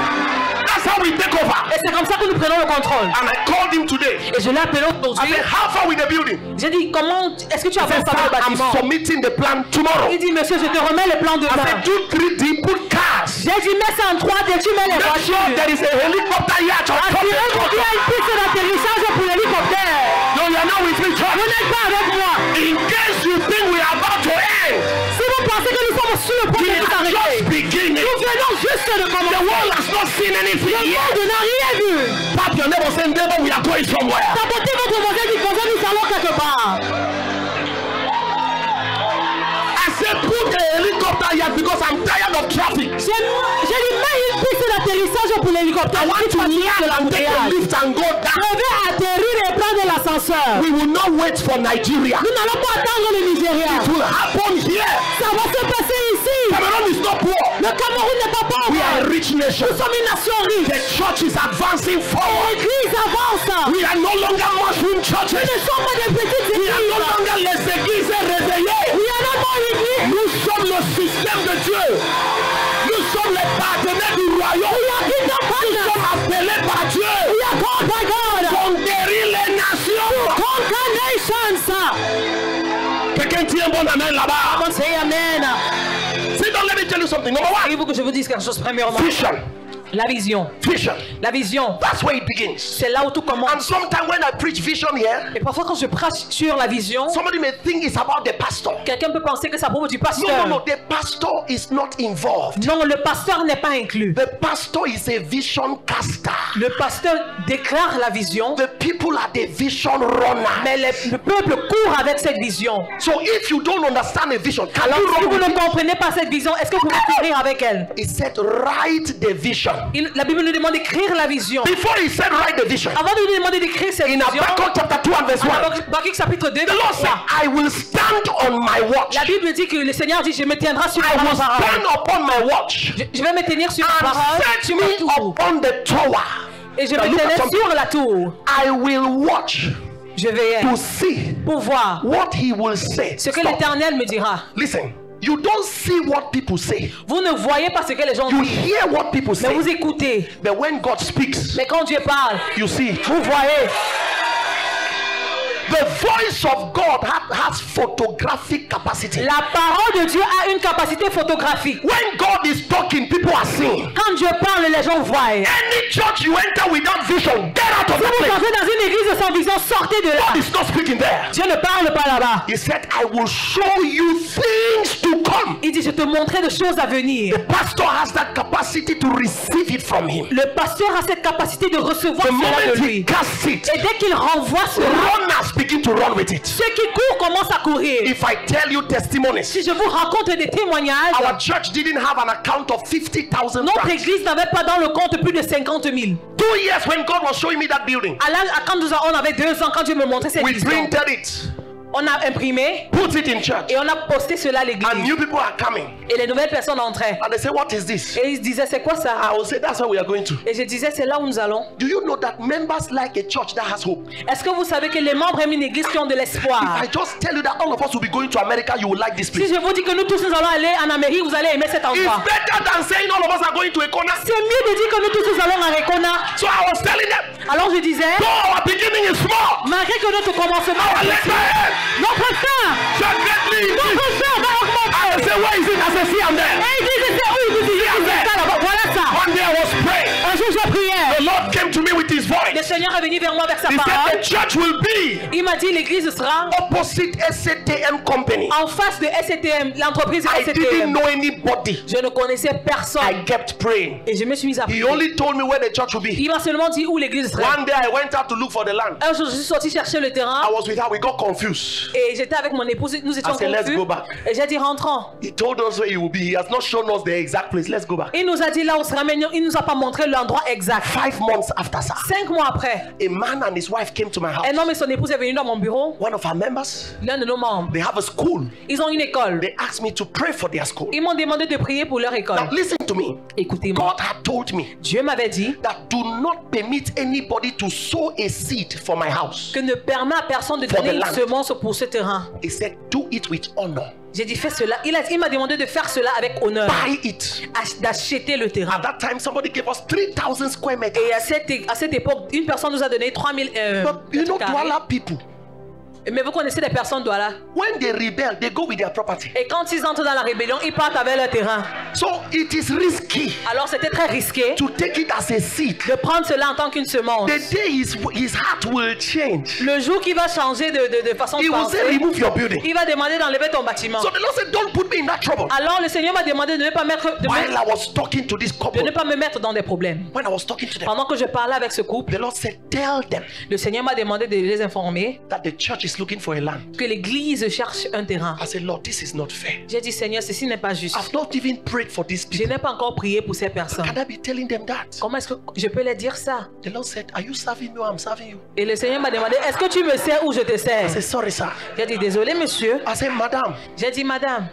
That's how we take over. Et c'est comme ça que nous prenons le contrôle. And I called him today. Et je l'ai appelé I aujourd'hui. said, how far with the building? J'ai dit, comment est-ce que tu as He fait said, ça le sir, I'm bâtiment? submitting the plan tomorrow. Il dit, monsieur, je te remets le plan de I main. said, do 3D, put cars. J'ai dit, mets ça en 3D, tu mets les Make sure voitures. there is a helicopter yacht on top of Assurez-vous qu'il y a une piste d'atterrissage pour l'hélicoptère. No, you are not with me, Vous church. n'êtes pas avec moi. In case you think we are about to end, Si vous pensez que nous sommes sur le point we de nous are just arrêter, beginning. nous venons juste de The commencer. world has not seen anything Le yet. monde n'a rien vu. Tap your neighbor, say, neighbor, we are going somewhere. Tapotez votre voisin dit, voisin, nous allons quelque part. I said, put a helicopter yacht because I'm tired of traffic. J'ai dit, mets une piste d'atterrissage pour l'hélicoptère. I want to land and take a lift and go Je down. vais atterrir et prendre l'ascenseur. We will not wait for Nigeria. Nous n'allons pas attendre le Nigeria. It will happen here. Ça va se passer ici. Cameroon is not poor. Le Cameroun n'est pas pauvre. We are a rich nation. Nous sommes une nation riche. The church is advancing forward. L'église avance. We are no longer mushroom churches. Nous ne sommes pas des petites We are no églises. longer les églises réveillées. We are not more l'église. Nous sommes le système de Dieu. Nous sommes les partenaires du royaume. Nous sommes appelés par Dieu. We are called by God. Conquérir les nations. Conquer nations. Quelqu'un tient un bon amen là-bas. Come on, say amen. Sit down, let me tell you something. Number one, Il faut que je vous dise quelque chose premièrement. vision. La vision. Vision. La vision. That's where it begins. C'est là où tout commence. And sometimes when I preach vision here, Et parfois quand je prêche sur la vision, somebody may think it's about the pastor. quelqu'un peut penser que c'est à propos du No, pasteur. no, no. The pastor is not involved. Non, le pasteur n'est pas inclus. The pastor is a vision caster. Le pasteur déclare la vision, The people are the vision runners. mais le peuple court avec cette vision. So if you don't understand a vision, can Alors you si run vous with ne it? comprenez pas cette vision, est-ce que vous pouvez courir avec elle? He said, write the vision. La Bible nous demande d'écrire la vision. Before he said, write the vision. Avant de nous demander d'écrire cette In vision, Habakkuk chapter 2 and verse 1, Habakkuk chapitre 2, the Lord said, I will stand on my watch. la Bible dit que le Seigneur dit, je me tiendrai sur I ma will parole. stand upon my watch Je vais me tenir sur ma parole, and set sur me ma tour. upon the tower. Et je Now me look at tenais something. sur la tour. I will watch Je vais to see pour voir what he will say. ce que Stop. l'Éternel me dira. Listen, you don't see what people say. Vous ne voyez pas ce que les gens You disent, hear what people mais say. vous écoutez. But when God speaks, Mais quand Dieu parle, you see. vous voyez. The voice of God has photographic capacity. La parole de Dieu a une capacité photographique. When God is talking, people are seeing. Quand Dieu parle, les gens voient. Si Any church you enter without vision, get out of that vous place. entrez dans une église sans vision, sortez de là. God is not speaking there. Dieu ne parle pas là-bas. He said, I will show you things to come. Il dit, je te montrerai des choses à venir. The pastor has that capacity to receive it from him. Le pasteur a cette capacité de recevoir The cela moment de he lui. casts it, Et dès qu'il renvoie cela, runners begin to run with it. ceux qui courent commencent à courir. If I tell you testimonies, Si je vous raconte des témoignages, our church didn't have an account of 50,000 notre francs. église n'avait pas dans le compte plus de 50 000. 2 years when God was showing me that building, À l'âge, quand on avait 2 ans, quand Dieu me montrait cette we vision, printed it. On a imprimé put it in church, et on a posté cela à and l'église. new people are coming, Et les nouvelles personnes entraient. and they say, what is this? Et ils disaient, c'est quoi ça? I will say, that's where we are going to. Et je disais, c'est là où nous allons. Do you know that members like a church that has hope? Est-ce que vous savez que les membres aiment une église qui ont de l'espoir? If I just tell you that all of us will be going to America, you will like this Si place. je vous dis que nous tous nous allons aller en Amérique, vous allez aimer cet It's endroit. better than saying all of us are going to a corner. C'est mieux de dire que nous tous nous allons à Rekona. So I was telling them, Alors je disais, though our beginning is small, malgré que notre commencement our est later petit, end notre fin, shall greatly notre increase. fin va I augmenter. say, where is it? I say, see, I'm there. Et il disait, c'est où? Il disait, c'est ça là-bas. Voilà ça. One day I was praying. Un jour je priais. The Lord came to me with his Le voice. Seigneur est venu vers moi avec sa He said, parole. the church will be Il m'a dit, l'église sera opposite SCTM company. en face de SCTM, l'entreprise I didn't SCTM. know anybody. Je ne connaissais I personne. kept praying. Et je me suis mise à He prier. only told me where the church would be. Il m'a seulement dit où l'église serait. One day I went out to look for the land. Un jour, je suis sorti chercher le terrain. I was with her. We got confused. Et j'étais avec mon épouse, nous étions I said, let's confus. go back. Et j'ai dit, rentrons. He told us where he will be. He has not shown us the exact place. Let's go back. Il nous a dit là où sera, mais il nous a pas montré l'endroit exact. 5 months after, sir, 5 mois après, a man and his wife came to my house. un homme et son épouse est venu dans mon bureau. One of our members, L'un de nos membres. they have a school. Ils ont une école. They asked me to pray for their school. Ils m'ont demandé de prier pour leur école. Now listen to me. Écoutez-moi. God had told me Dieu m'avait dit that do not permit anybody to sow a seed for my house. que ne permet à personne de For donner the une land. semence pour ce terrain. He said, do it with honor. J'ai dit fais cela. Il m'a demandé de faire cela avec honneur. Buy it. D'acheter le terrain. At that time, somebody gave us 3,000 square meters. Et à cette époque, une personne nous a donné 3000 But you know, Douala people, Mais vous connaissez des personnes Douala. when they rebel, they go with their property. Et quand ils entrent dans la rébellion, ils partent avec leur terrain. So it is risky Alors c'était très risqué to take it as a seed. de prendre cela en tant qu'une semence. The day his heart will change, Le jour qui va changer de façon he de will penser, say, remove your building. il va demander d'enlever ton bâtiment. So the Lord said, don't put me in that trouble. Alors le Seigneur m'a demandé de ne pas While I was talking to this de couple, ne pas me mettre dans des problèmes. when I was talking to them, Pendant que je parlais avec ce couple, the Lord said, tell them le Seigneur m'a demandé de les informer that the church is looking for a land. que l'église cherche un terrain. I said, Lord, this is not fair. J'ai dit Seigneur, ceci n'est pas juste. I've not even prayed for these Je people. n'ai pas encore prié pour ces personnes. Can I be telling them that? Comment est-ce que je peux leur dire ça? The Lord said, are you serving me or I'm serving you? Et le Seigneur m'a demandé, est-ce que tu me sers ou je te I sers? said, sorry, sir. J'ai dit désolé monsieur. I said, madam, J'ai dit madame,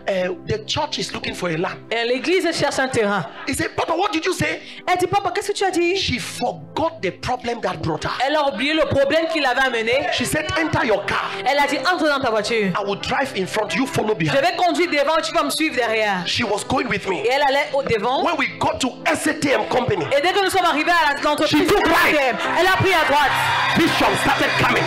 the church is looking for a land. l'église cherche un terrain. He said, Papa, what did you say? Elle dit papa, qu'est-ce que tu as dit? She forgot the problem that brought her. Elle a oublié le problème qu'il avait amené. She said, enter your car. Elle a dit entre dans ta voiture. I will drive in front, you follow Je behind. vais conduire devant, tu vas me suivre derrière. She was going with Et me. elle allait au devant. When we got to SATM company, Et dès que nous sommes arrivés à l'entreprise, She took right. elle a pris à droite. vision started coming.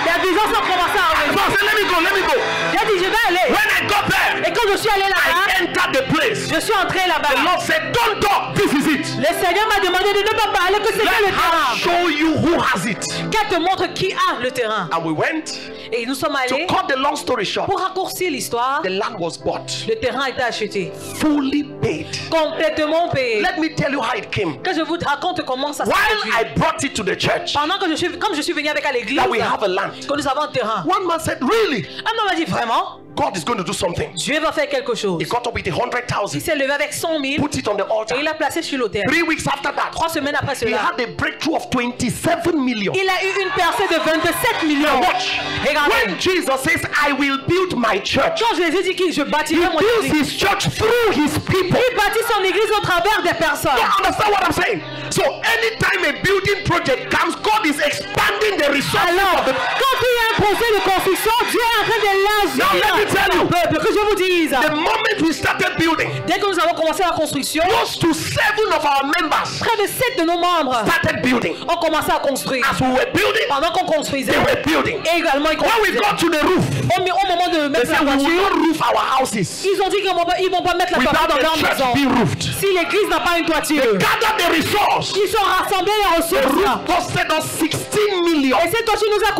Les visions ont commencé à So revenir. I said, let me go, let me go. J'ai dit je vais aller. When I got there, Et quand je suis allé là-bas, I entered the place. je suis entré The là-bas. Lord said, don't talk, this is it. Le Seigneur m'a demandé de ne pas parler, que c'est Let le her terrain. show you who has it. Qu'elle te montre qui a le terrain. And we went. Et nous sommes To allés. cut the long story short, Pour raccourcir l'histoire, the land was bought, le terrain a été acheté. fully paid. Complètement payé. Let me tell you how it came. Que je vous raconte comment ça s'est While produit. I brought it to the church, Pendant que comme je suis venu avec à l'église, that we have a land, que nous avons un terrain. one man said, really? Un homme m'a dit vraiment, God is going to do something. Dieu va faire quelque chose. He got up with Il 100,000, s'est levé avec 100 000 put it on the altar. et il a placé sur l'autel. 3 weeks after that, 3 semaines après he cela, had a breakthrough of 27 million. il a eu une percée de 27 millions. Watch. Regardez. When Jesus says, I will build my church, Quand Jésus dit que je he bâtirai mon builds église, his church through his people. il bâtit son église au travers des personnes. You understand what I'm saying? So anytime a building project comes, God is expanding the resources Alors, of the quand il y a un projet de construction, Dieu est en train de Now let me tell you. l'élargir. Que je vous dise, The moment we started building, dès que nous avons commencé la construction, close to 7 of our members près de 7 de nos membres started building. ont commencé à construire. As we were building, Pendant qu'on construisait, they were building. et également ils When we construisaient. got to the roof, Au moment de they mettre la said we will voiture, not roof our houses ils ont dit qu'ils vont pas mettre la without toiture dans leur the church maison. being roofed. Si l'église n'a pas une toiture, Gather the resource. ils sont rassemblés les The ressources. roof costed us 16 million. Et cette toiture nous a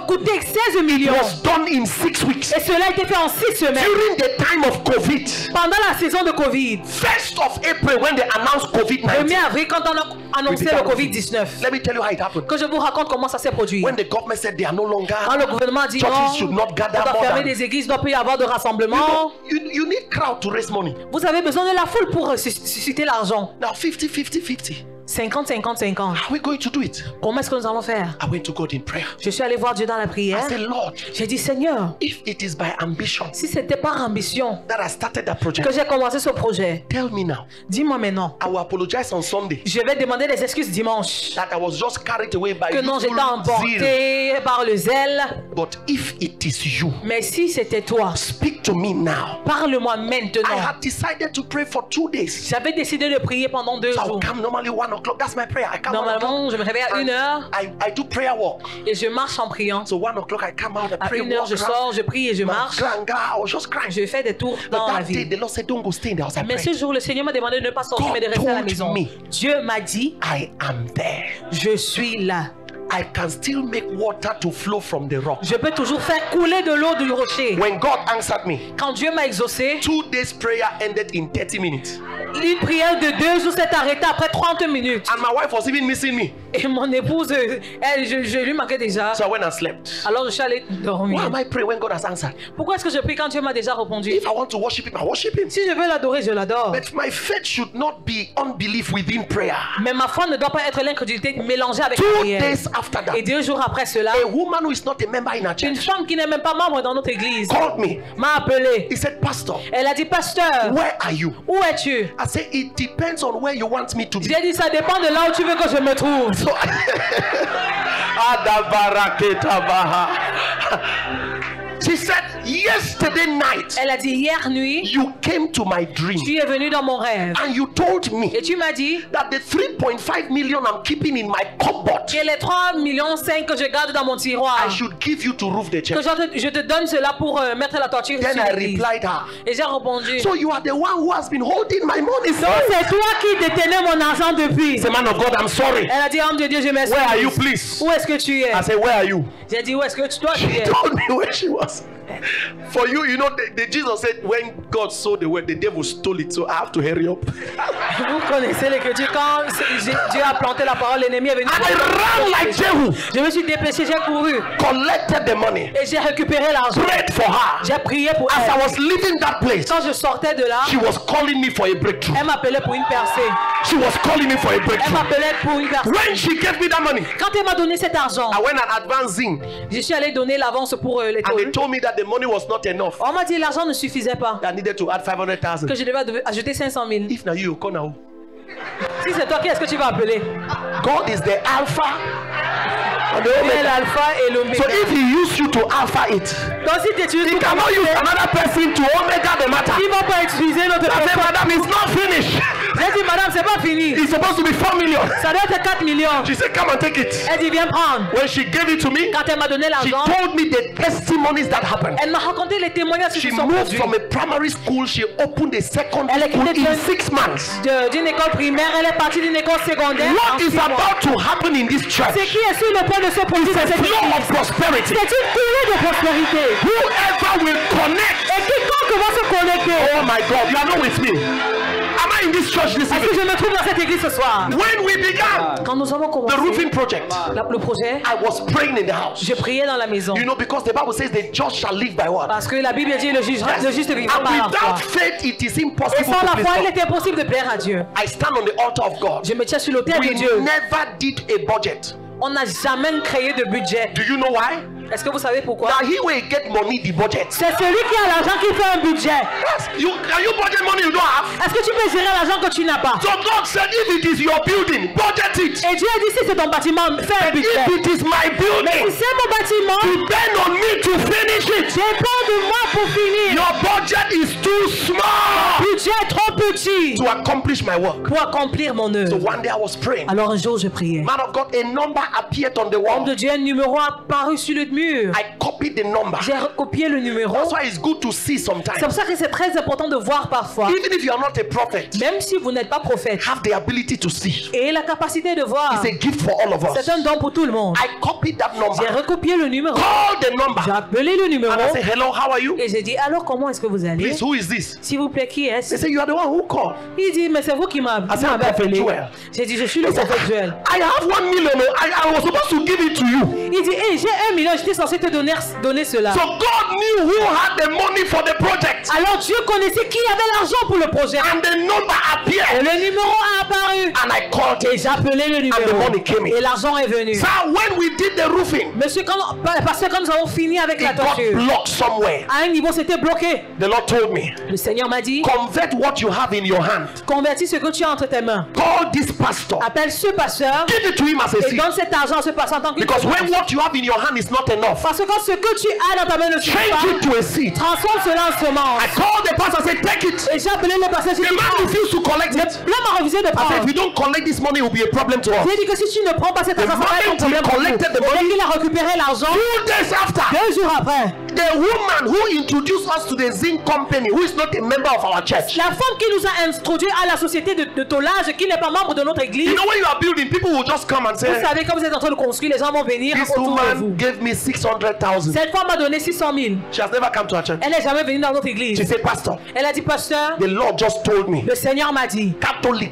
coûté 16 millions. It was done in 6 weeks. Et cela a été fait en 6 semaines. During the time of COVID, Pendant la saison de Covid. 1st of April, when they announced Le COVID-19, 1er avril, quand on a annoncé le Covid-19. let me tell you how it happened. Que je vous raconte comment ça s'est produit. When the government said they are no longer, Quand le gouvernement a dit non, churches should not on gather doit more fermer than. des églises, il ne doit plus y avoir de rassemblement. You need crowd to raise money. Vous avez besoin de la foule pour susciter l'argent. Now 50, 50, 50. 50, 50, 50. How are we going to do it? Comment est-ce que nous allons faire? I went to God in prayer. Je suis allé voir Dieu dans la I prière. said, Lord, J'ai dit, Seigneur, if it is by ambition si c'était par ambition that I started that que project, j'ai commencé ce projet, tell me now. dis-moi maintenant. I will apologize on Sunday Je vais demander des excuses dimanche. that I was just carried away by Que non, j'étais zeal. emporté par le zèle. But if it is you, Mais si c'était toi, speak to me now. parle-moi I maintenant. had decided to pray for 2 days. J'avais décidé de prier pendant 2 So I'll jours. come normally 1 o'clock. That's my prayer. I come 1 o'clock. Normalement, je me réveille à 1 heure I do prayer walk. et je marche en priant. So 1 o'clock I come out, I À pray 1 heure, walk je around. sors, je prie et je marche. I was just crying. Je fais des tours But dans la that day, ville. the Lord said, don't go stay in the house. I Mais prayed. ce jour, le Seigneur m'a demandé de ne pas sortir, God mais de rester à la told maison. me. Dieu m'a dit, I am there. je suis là. I can still make water to flow from the rock. Je peux toujours faire couler de l'eau du rocher. When God answered me, Quand Dieu m'a exaucé, 2 days prayer ended in 30 minutes. une prière de 2 jours s'est arrêtée après 30 minutes. And my wife was even missing me. Et mon épouse, elle, je lui manquais déjà. So I went and slept. Alors je suis allée Why dormir. am I praying when God has answered? Pourquoi est-ce que je prie quand Dieu m'a déjà répondu? If I want to worship Him, I worship Him. Si je veux l'adorer, je l'adore. But my faith should not be unbelief within prayer. Mais ma foi ne doit pas être l'incrédulité mélangée avec la 2 prière. days after Et that, 2 jours après cela, a woman who is not a member in our une church femme qui n'est même pas membre dans notre église called me. m'a appelé. He said, Pastor, Elle a dit, pasteur, where are you? où es-tu? I said, it depends on where you want me to be. J'ai dit, ça dépend de là où tu veux que je me trouve. So, she said, yesterday night, Elle a dit, hier nuit, you came to my dream tu es venu dans mon rêve. and you told me Et tu m'as dit that the 3.5 million I'm keeping in my cupboard, que les 3,5 millions que je garde dans mon tiroir, I should give you to roof the que church. je te donne cela pour mettre la toiture Then sur I l'église. replied her, Et j'ai répondu, so you are the one who has been holding my money. c'est toi qui détenais mon argent depuis. Say, man of God, I'm sorry. Elle a dit, homme de Dieu, je m'excuse. Where are you, please? Où est-ce que tu es? I said, where are you? J'ai dit, où est-ce que toi tu She es? told me where she was. For you, you know, the Jesus said when God saw the word, the devil stole it. So I have to hurry up. Vous connaissez l'écriture, quand Dieu a planté la parole, l'ennemi est venu. And I ran like Jehu, Je me suis dépêché, j'ai couru collected the money, et j'ai récupéré l'argent. prayed for her. J'ai prié pour As I elle. was leaving that place, Quand je sortais de là, she was calling me for a breakthrough. elle m'appelait pour une percée. She was calling me for a Elle breakthrough. m'appelait pour une percée. When she gave me that money, Quand elle m'a donné cet argent, I went and advancing, je suis allé donner l'avance pour les and they tôles. told me that the money was not enough. On m'a dit que l'argent ne suffisait pas, I needed to add 500,000. que je devais ajouter 500 000. If now you come now, Si c'est toi, qui est-ce que tu vas appeler? God is the Alpha and the Tu es Omega. l'alpha et So l'oméga. if He used you to Alpha it, Donc si tu utilises He pour cannot use commencer, another person to Omega the matter. il ne va pas utiliser notre I said, personne. madam, it's not finished. J'ai dit, madame, c'est pas fini. It's supposed to be 4 million. Ça doit être 4 millions. She said, come and take it. Elle dit, viens prendre. When she gave it to me, Quand elle m'a donné she l'argent, told me the testimonies that happened. elle m'a raconté les témoignages qui She se sont moved produits. from a primary school, she opened a secondary Elle est school quittée in de- 6 months. D'une école primaire, elle est partie d'une école secondaire. en What is 6 mois. about to happen in this church? C'est qui est sur le point de se produire dans cette Flow église? of prosperity. C'est une courée de prospérité. Whoever will connect. Et quiconque va se connecter. Oh my God, you are not with me. Am I in this church this Est-ce que evening? je me trouve dans cette église ce soir? When we began Quand nous avons the commencé roofing project, le projet, I was praying in the house. je priais dans la maison. You know, because the Bible says the just shall live by what? Parce que la Bible dit le juste vivra And par la foi. without faith, it is Et impossible sans to la please foi, il God. est impossible de plaire à Dieu. I stand on the altar of God. Je me tiens sur l'autel de We Dieu. never did a budget. On n'a jamais créé de budget. Do you know why? Est-ce que vous savez pourquoi? Now he will get money, the budget. C'est celui qui a l'argent qui fait un budget. Yes. Can you budget money you don't have? Est-ce que tu peux gérer l'argent que tu n'as pas? So God said, if it is your building, budget it. Et Dieu a dit, si c'est ton bâtiment, fais un budget. If it is my Si building, c'est mon bâtiment, depend on me to finish it. dépend de moi pour finir. Your budget is too small Budget est trop petit to accomplish my work. pour accomplir mon So œuvre. one day I was praying. Alors un jour, je priais. Man of God, a number appeared on the Homme de wall. Dieu, un numéro a apparu sur le mur. I copied the number. J'ai recopié le numéro. That's why it's good to see C'est sometimes. pour ça que c'est très important de voir parfois. Even if you are not a prophet, Même si vous n'êtes pas prophète, have the ability to see. et la capacité de voir, It's a gift for all of us. c'est un don pour tout le monde. I copied that J'ai number, recopié le numéro. called the J'ai number, appelé le numéro. and I said, hello, how are you? Et j'ai dit, alors comment est-ce que vous allez? Please, who is this? S'il vous plaît, qui They est-ce? say, you are the one man who called. Il dit, mais c'est vous qui m'avez appelé. J'ai dit, je suis le prophète Joël. I have 1 million. I was supposed to give it to you. Il dit, hey, j'ai 1 million, j'étais censé te donner cela. So God knew who had the money for the project. Alors Dieu connaissait qui avait l'argent pour le projet. And the number Et appeared. le numéro a apparu. And I called Et it. j'ai appelé le numéro. And the money came in. Et l'argent est venu. So when we did the roofing, Monsieur, parce que quand nous avons fini avec la it got toiture, blocked somewhere. à un niveau c'était bloqué. The Lord told me, Le Seigneur m'a dit, convert what you have in your hand. convertis ce que tu as entre tes mains. Call this pastor. Appelle ce pasteur Give it to him as a et seed. donne cet argent à ce pasteur en tant que Because when what you have in your hand is not enough, parce que quand ce que tu as dans ta main ne suffit change pas, it to a seed. transforme cela en semence. I called the pastor and said, take it. Et j'ai appelé le pasteur, j'ai The dit, man refused to collect it. l'homme a refusé de I said, prendre. if you don't collect this money, it will be a problem to us. J'ai dit que si tu ne prends pas cet argent, ça va être un moment he problème pour nous. collected the money, Et qu'il a récupéré l'argent, 2 days after, 2 jours après, the woman who introduced us to the zinc company, who is not a member of our church. la femme qui nous a introduit à la société de tonnage, qui n'est pas membre de notre église, You know, when you are building, people will just come and vous say, savez, quand vous êtes en train de construire, les gens vont venir this autour de woman vous. gave me 600,000. Cette femme m'a donné 600 000. She has never come to our church. Elle n'est jamais venue dans notre She église. said, Pastor, Elle a dit, pasteur, the Lord just told me. le Seigneur m'a dit, Catholic.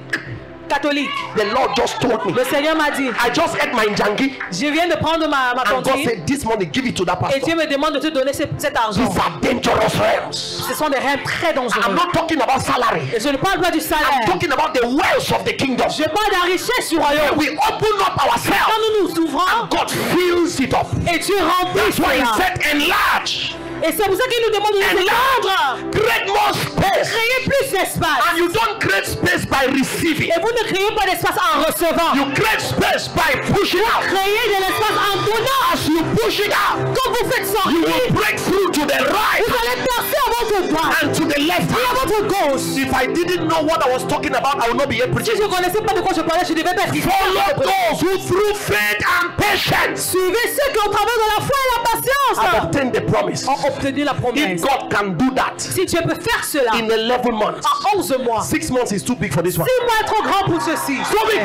catholique, The Lord just told me. le Seigneur m'a dit, I just ate my njangi. je viens de prendre ma And God tontine said, this money, give it to that et Dieu pastor. me demande de te donner cet argent. These are dangerous realms. Ce sont des rêves très I'm dangereux. not talking about salary. Et je ne parle pas du I'm salaire. talking about the wealth of the kingdom. Je parle de la richesse du royaume. We open up Quand ourselves. nous nous ouvrons God fills it up. et Dieu remplit That's why he cela. said, enlarge. Et c'est pour ça qu'il nous demande de nous étendre. Create more space. Créer plus d'espace. And you don't create space by receiving. Et vous ne créez pas d'espace en recevant. You create space by pushing out. Créez de l'espace en donnant. As you push it out, Quand vous faites you sortir, will break through to the right vous allez percer à votre droite and to the left. et à votre gauche. If I didn't know what I was talking about, I would not be here Si preaching. je ne connaissais pas de quoi je parlais, je devais pas être ici. Follow those who through faith and patience Suivez ceux qui ont travaillé de la foi et la have patience obtained the promise. ont obtenu la promesse. If God can do that Si Dieu peut faire cela in 11 months, en 11 mois, 6 months is too big for this one. 6 mois est trop grand pour ceci. So big.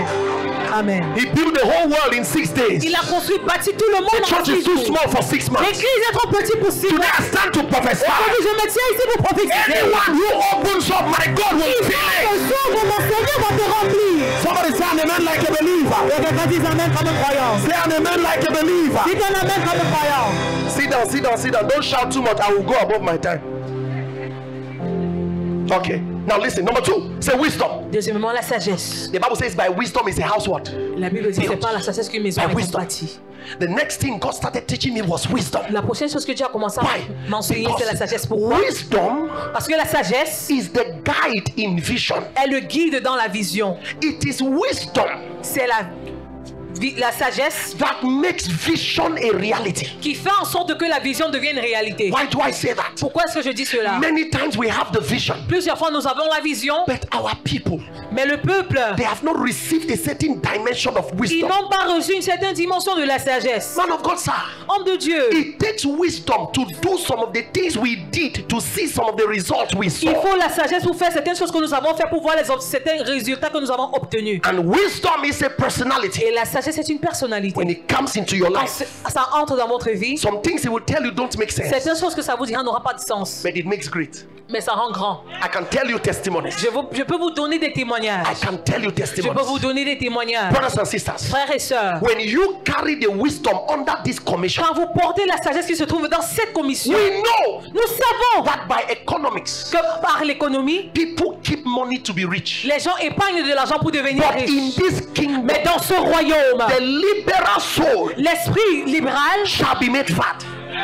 Amen. He built the whole world in 6 days. Il a construit, bâti tout le The monde en church 6 is too jours. small for 6 months. L'église est trop petite pour 6 mois. Today I stand to prophesy. Aujourd'hui, je me tiens ici pour prophétiser. Anyone who opens up, my God will Qui fill va it. te sauver, mon Seigneur va te remplir. Somebody say an amen like a believer. Et quelqu'un dit amen comme un croyant. Say an amen like a believer. Dites un amen comme un croyant. Sit down, sit down, sit down. Don't shout too much. I will go above my time. Okay. Now listen. Number 2. Say wisdom. Deuxièmement, la sagesse. The Bible says by wisdom is a house what? La Bible dit c'est par la sagesse qu'une maison By est wisdom. bâtie. The next thing God started teaching me was wisdom. La prochaine chose que Dieu a commencé à Why? m'enseigner, c'est la sagesse. Pourquoi? Wisdom Parce que la sagesse is the guide in vision. est le guide dans la vision. It is wisdom C'est la sagesse that makes vision a reality. qui fait en sorte que la vision devienne réalité. Why do I say that? Pourquoi est-ce que je dis cela? Many times we have the vision, Plusieurs fois nous avons la vision, but our people, mais le peuple, they have not received a certain dimension of ils wisdom. n'ont pas reçu une certaine dimension de la sagesse. Man of God, sir, Homme de Dieu, it takes wisdom to do some of the things we did to see some of the results we il saw. faut la sagesse pour faire certaines choses que nous avons fait pour voir certains résultats que nous avons obtenus. And wisdom is a personality. Et la sagesse est une personnalité. When it comes into your Quand life, ça entre dans votre vie, some things it will tell you don't make sense, certaines choses que ça vous dira n'aura pas de sens, but it makes great. mais ça rend grand. I can tell you testimonies. Je peux vous donner des témoignages. I can tell you Je peux testimonies. vous donner des témoignages. Brothers and sisters, Frères et sœurs, when you carry the wisdom under this commission, quand vous portez la sagesse qui se trouve dans cette commission, we know nous savons that by economics, que par l'économie, people keep money to be rich. les gens épargnent de l'argent pour devenir But in riches. this kingdom, Mais dans ce royaume, the liberal soul l'esprit libéral shall be made fat.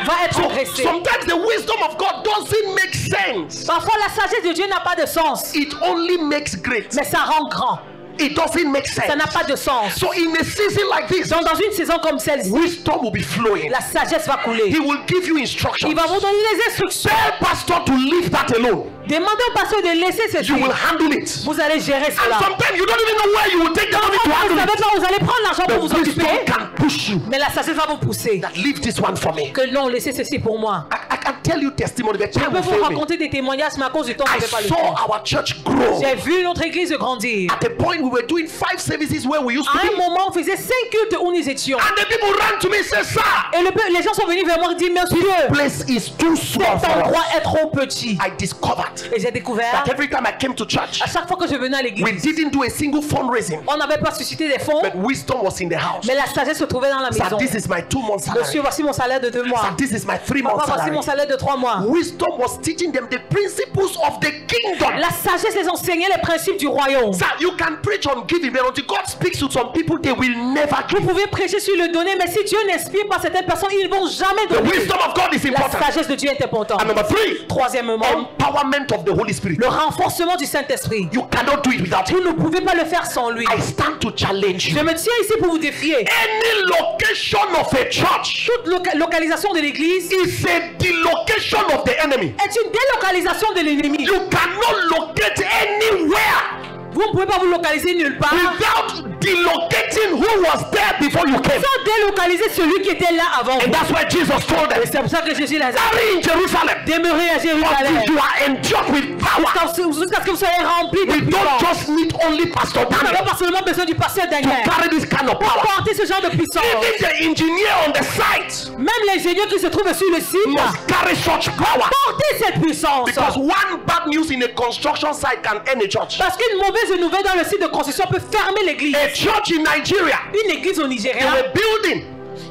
va être dressé. Sometimes the wisdom of God doesn't make sense. Parfois, la sagesse de Dieu n'a pas de sens, It only makes great. mais ça rend grand. It doesn't make Ça sense. n'a pas de sens. So in a season like this, Donc, dans une saison comme celle-ci, wisdom will be flowing. la sagesse va couler. He will give you instructions. Il va vous donner des instructions. Tell pastor to leave that alone. Demandez au pasteur de laisser ceci. You will handle it. Vous allez gérer And cela. sometimes you don't even know where you will take the money to Vous handle savez it. pas où vous allez prendre l'argent pour The vous wisdom occuper. can push you. Mais la sagesse va vous pousser. That leave this one for me. Que non, laissez ceci pour moi. I can tell you testimony, but Je time peux will vous fail me. raconter des témoignages, mais à cause du temps, je I ne vais pas le saw faire. our church grow. J'ai vu notre église grandir. At a point, we were doing 5 services where we used to À un be. moment, on faisait 5 cultes où nous étions. And the people ran to me and said, sir, Et les gens sont venus vers moi et disent, monsieur, place is too small cet for endroit us. est trop petit. I discovered Et j'ai découvert, that every time I came to church, à chaque fois que je venais à we l'église, didn't do a single fundraising, on n'avait pas suscité des fonds, but wisdom was in the house. mais la sagesse se trouvait dans la Sir, maison. this is my 2 months Monsieur, salary. voici mon salaire de 2 mois. Sir, this is my 3 Papa, months voici mon salary. salaire de 3 mois. Wisdom was teaching them the principles of the kingdom. La sagesse les enseignait les principes du royaume. Sir, you can preach on giving, but until God speaks to some people, they will never Vous give. pouvez prêcher sur le donner, mais si Dieu n'inspire pas certaines personnes, ils ne vont jamais The donner. wisdom of God is La important. sagesse de Dieu est importante. And number 3, Troisièmement, empowerment of the Holy Spirit. le renforcement du Saint-Esprit. You cannot do it without Vous him. ne pouvez pas le faire sans lui. I stand to challenge Je you. me tiens ici pour vous défier. Any location of a church Toute localisation de l'église is a delocation of the enemy. est une délocalisation de l'ennemi. You cannot locate anywhere Vous ne pouvez pas vous localiser nulle part without delocating who was there before you came. sans délocaliser celui qui était là avant And vous. that's why Jesus told them, Et c'est pour ça que Jésus les a dit, tarry in Jerusalem demeurez à Jérusalem until you are endued with power. jusqu'à ce que vous soyez remplis de We don't puissance. just need only Pastor Vous n'avez Daniel pas seulement besoin du pasteur to Daniel carry this kind of pour power. porter ce genre de puissance. Even the engineer on the site Même l'ingénieur qui se trouve sur le site must carry such power. porter cette puissance. Because one bad news in a construction site can end a church. Parce qu'une mauvaise nouvelle dans le site de construction peut fermer l'église. A church in Nigeria, Une église au they Nigeria, were building.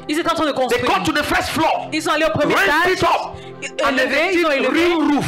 ils étaient en train de They construire. got to the first floor, Ils sont allés au premier raised it étage, up, and then élevé, they ils ont did élevé ring roof.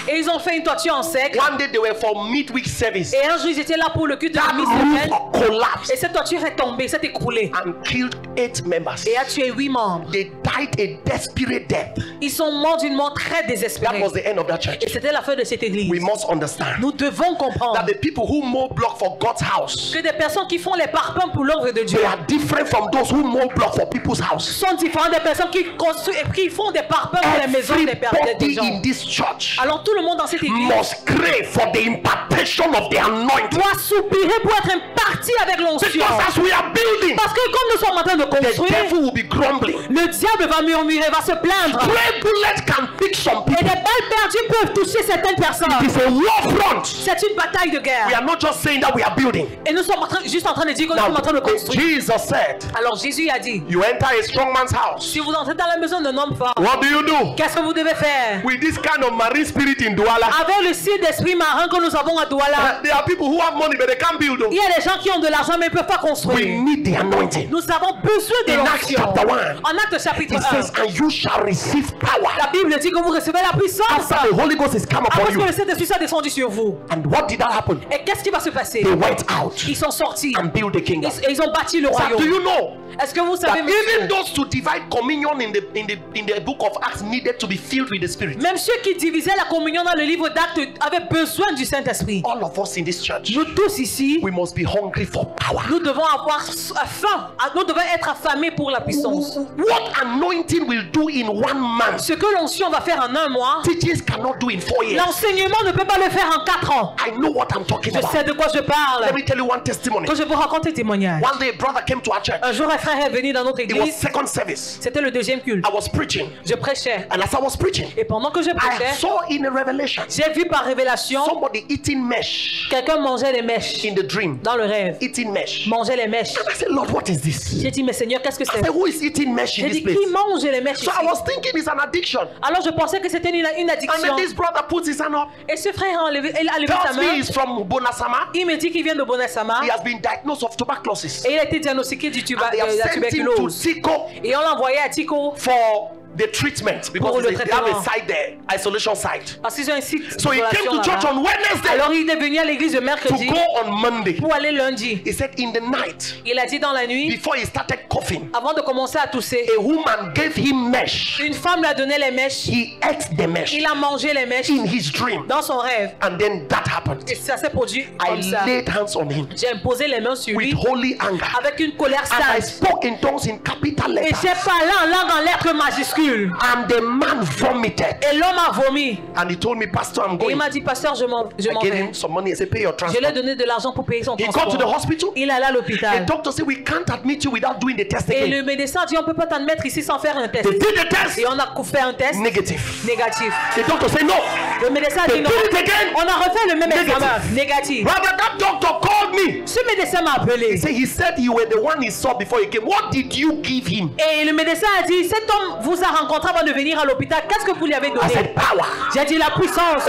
et ils ont fait une toiture en sec. One day they were for midweek service. Et un jour ils étaient là pour le culte de That mi-semaine. roof collapsed Et cette toiture est tombée, s'est écroulée and killed 8 members. et a tué 8 membres. They died a desperate death. Ils sont morts d'une mort très That désespérée. was the end of that church. Et c'était la fin de cette église. We must understand Nous devons comprendre that the people who mow block for God's house, que des personnes qui font les parpaings pour l'œuvre de Dieu they are different from those who mow block for people's house. sont différentes des personnes qui construisent et qui font des parpaings pour les maisons des Everybody gens. in this church Alors tout le monde dans cette église must crave for the impartation of the anointing. doit soupirer pour être imparti avec l'onction. Because as we are building, Parce que comme nous sommes en train de the construire, devil will be grumbling. le diable va murmurer, va se plaindre. Stray bullets can fix some Et people. des balles perdues peuvent toucher certaines personnes. It's a war front. C'est une bataille de We guerre. are not just saying that we are building. Et nous sommes juste en train de dire que nous sommes en train de Now, construire. Jesus said, Alors Jésus a dit, you enter a strong man's house. si vous entrez dans la maison d'un homme fort, What do you do? qu'est-ce que vous devez faire? With this kind of marine spirit in Douala, Avec le site d'esprit marin que nous avons à Douala, there are people who have money but they can't build. il y a des gens qui ont de l'argent mais ils ne peuvent pas We construire. need the anointing. Nous avons besoin de In Acts l'onction. chapter 1, En Acte chapitre it 1, says, and you shall receive power la Bible dit que vous recevez la puissance after the Holy Ghost is come après upon que you. le Saint-Esprit soit descendu sur vous. And what did that happen? Et qu'est-ce qui va se passer? They went out Ils sont sortis and built the kingdom. et ils ont bâti le Sir, do royaume. you know Est-ce que vous that savez, even monsieur, those to divide communion in the book of Acts needed to be filled with the Spirit? même ceux qui divisaient la communion dans le livre d'Actes avaient besoin du Saint-Esprit. All of us in this church, Nous tous ici, we must be hungry for power. nous devons avoir faim. Nous devons être affamés pour la puissance. What anointing will do in 1 month, Ce que l'onction va faire en 1 mois, teachers cannot do in 4 years. l'enseignement ne peut pas le faire en 4 ans. I know what I'm talking Je sais about. de quoi je parle. Let me tell you one testimony. Quand je vous raconte un témoignage. One day, a brother came to our church. Un jour, un frère est venu dans notre It was église. second service. C'était le deuxième culte. I was preaching, Je prêchais. and as I was preaching, Et pendant que je I prêchais, saw in a revelation j'ai vu par révélation somebody eating mesh quelqu'un manger les mèches. in the dream. Dans le rêve. Eating mesh. Manger les mèches. I said, Lord, what is this? J'ai dit, mais Seigneur, qu'est-ce que I c'est? said, who is eating mesh in J'ai this dit, place? qui mange les mèches So ici? I was thinking it's an addiction. Alors je pensais que c'était une And addiction. then this brother puts his hand up, Et ce frère a levé sa tells me main. he's from Bonasama. Il me dit qu'il vient de Bonasama. He has been diagnosed of tuberculosis. Et il a été diagnostiqué And they have de la sent him to tuberculose. Tico Et on l'a envoyé à Tico for the treatment because Pour le they have a traitement. site there, isolation site. parce qu'ils ont un site. So he came to d'isolation church là-bas. on Wednesday Alors il est venu à l'église le to mercredi go on Monday. pour aller lundi. He said in the night, Il a dit dans la nuit, before he started coughing, avant de commencer à tousser, a woman gave him mesh. une femme lui a donné les mèches. He ate the mesh Il a mangé les mèches in his dream. dans son rêve. And then that happened. Et ça s'est produit I comme ça. laid hands on him J'ai imposé les mains sur with lui holy anger. avec une colère And I sainte. spoke in tongues in capital Et letters. j'ai parlé en langue en lettres majuscules. And the man vomited. Et l'homme a vomi. And he told me, Pastor, I'm Et il going. m'a dit, pasteur, je m'en I gave vais. him some money. I said, pay your Je lui ai transport. donné de l'argent pour payer son He got to the transport. hospital. Il est allé à The l'hôpital. doctor said, we can't admit you without doing the test Et again. le médecin a dit, on ne peut pas t'admettre ici sans faire un test. They did the test. Et on a fait un test Negative. négatif. The doctor said, no. Le médecin a They dit non. did it again. On a refait le même Négatif. examen. Négatif. Rather, that doctor called me. Ce médecin m'a appelé. He said you were the one he saw before he came. What did you give him? Et le médecin a dit, cet homme vous a rencontré avant de venir à l'hôpital. Qu'est-ce que vous lui avez I donné? said power. J'ai dit la puissance.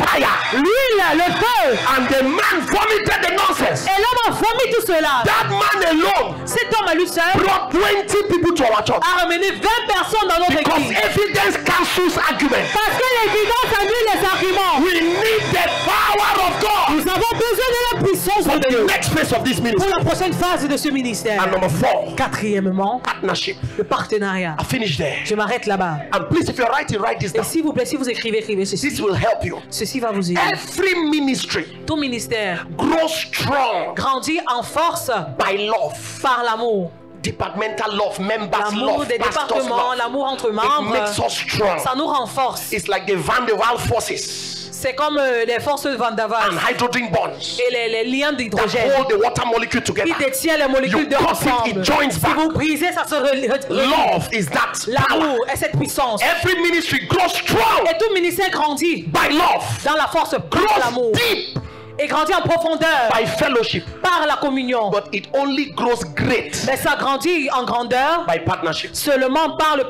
Fire. L'huile, le feu. And the man vomited the nonsense. Et l'homme a vomi tout cela. That man alone Cet homme à lui seul brought 20 people to our church. a ramené 20 personnes dans notre Because église. evidence cancels argument. Parce que l'évidence annule les arguments. We need the power of God. Nous avons besoin de la puissance For de the Dieu next phase of this pour ministry. la prochaine phase de ce And ministère. number 4, Quatrièmement, partnership. le partenariat. I finished there. Je m'arrête là-bas. And please, if you're writing, write this Et down. s'il vous plaît, si vous écrivez, écrivez ceci. This will help you. Ceci va vous aider. Every ministry Tout ministère grows strong grandit en force by love. par l'amour. Departmental love, members L'amour love, des pastors départements, love. l'amour entre It makes membres, us strong. ça nous renforce. It's like the Van der Waals forces C'est comme les forces de Van der Waals and hydrogen bonds et les liens that d'hydrogène hold the water molecule together. qui détiennent les molécules You de cross it, ensemble. it joins Si back. vous brisez, ça se relie. Love is that power. L'amour est cette puissance. Every ministry grows strong Et tout ministère grandit by love, dans la force par grows l'amour deep et grandit en profondeur by fellowship, par la communion. but it only grows great Mais ça grandit en grandeur by partnership. seulement par le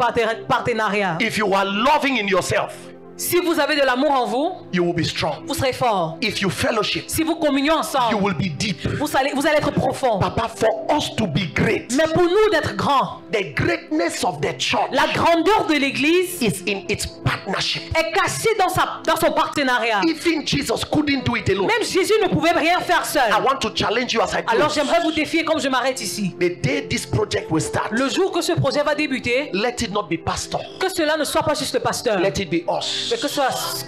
partenariat. If you are loving in yourself, Si vous avez de l'amour en vous, you will be strong. vous serez fort. If you fellowship, Si vous communiez you ensemble, will be deep. vous allez être profond. Papa, for us to be great, Mais pour nous d'être grands, the greatness of the church la grandeur de l'église is in its partnership. est cachée dans son partenariat. Even Jesus couldn't do it alone. Même Jésus ne pouvait rien faire seul. I want to challenge you as I Alors close. j'aimerais vous défier comme je m'arrête ici. The day this project will start, Le jour que ce projet va débuter, let it not be pastor, que cela ne soit pas juste le pasteur, let it be us. mais que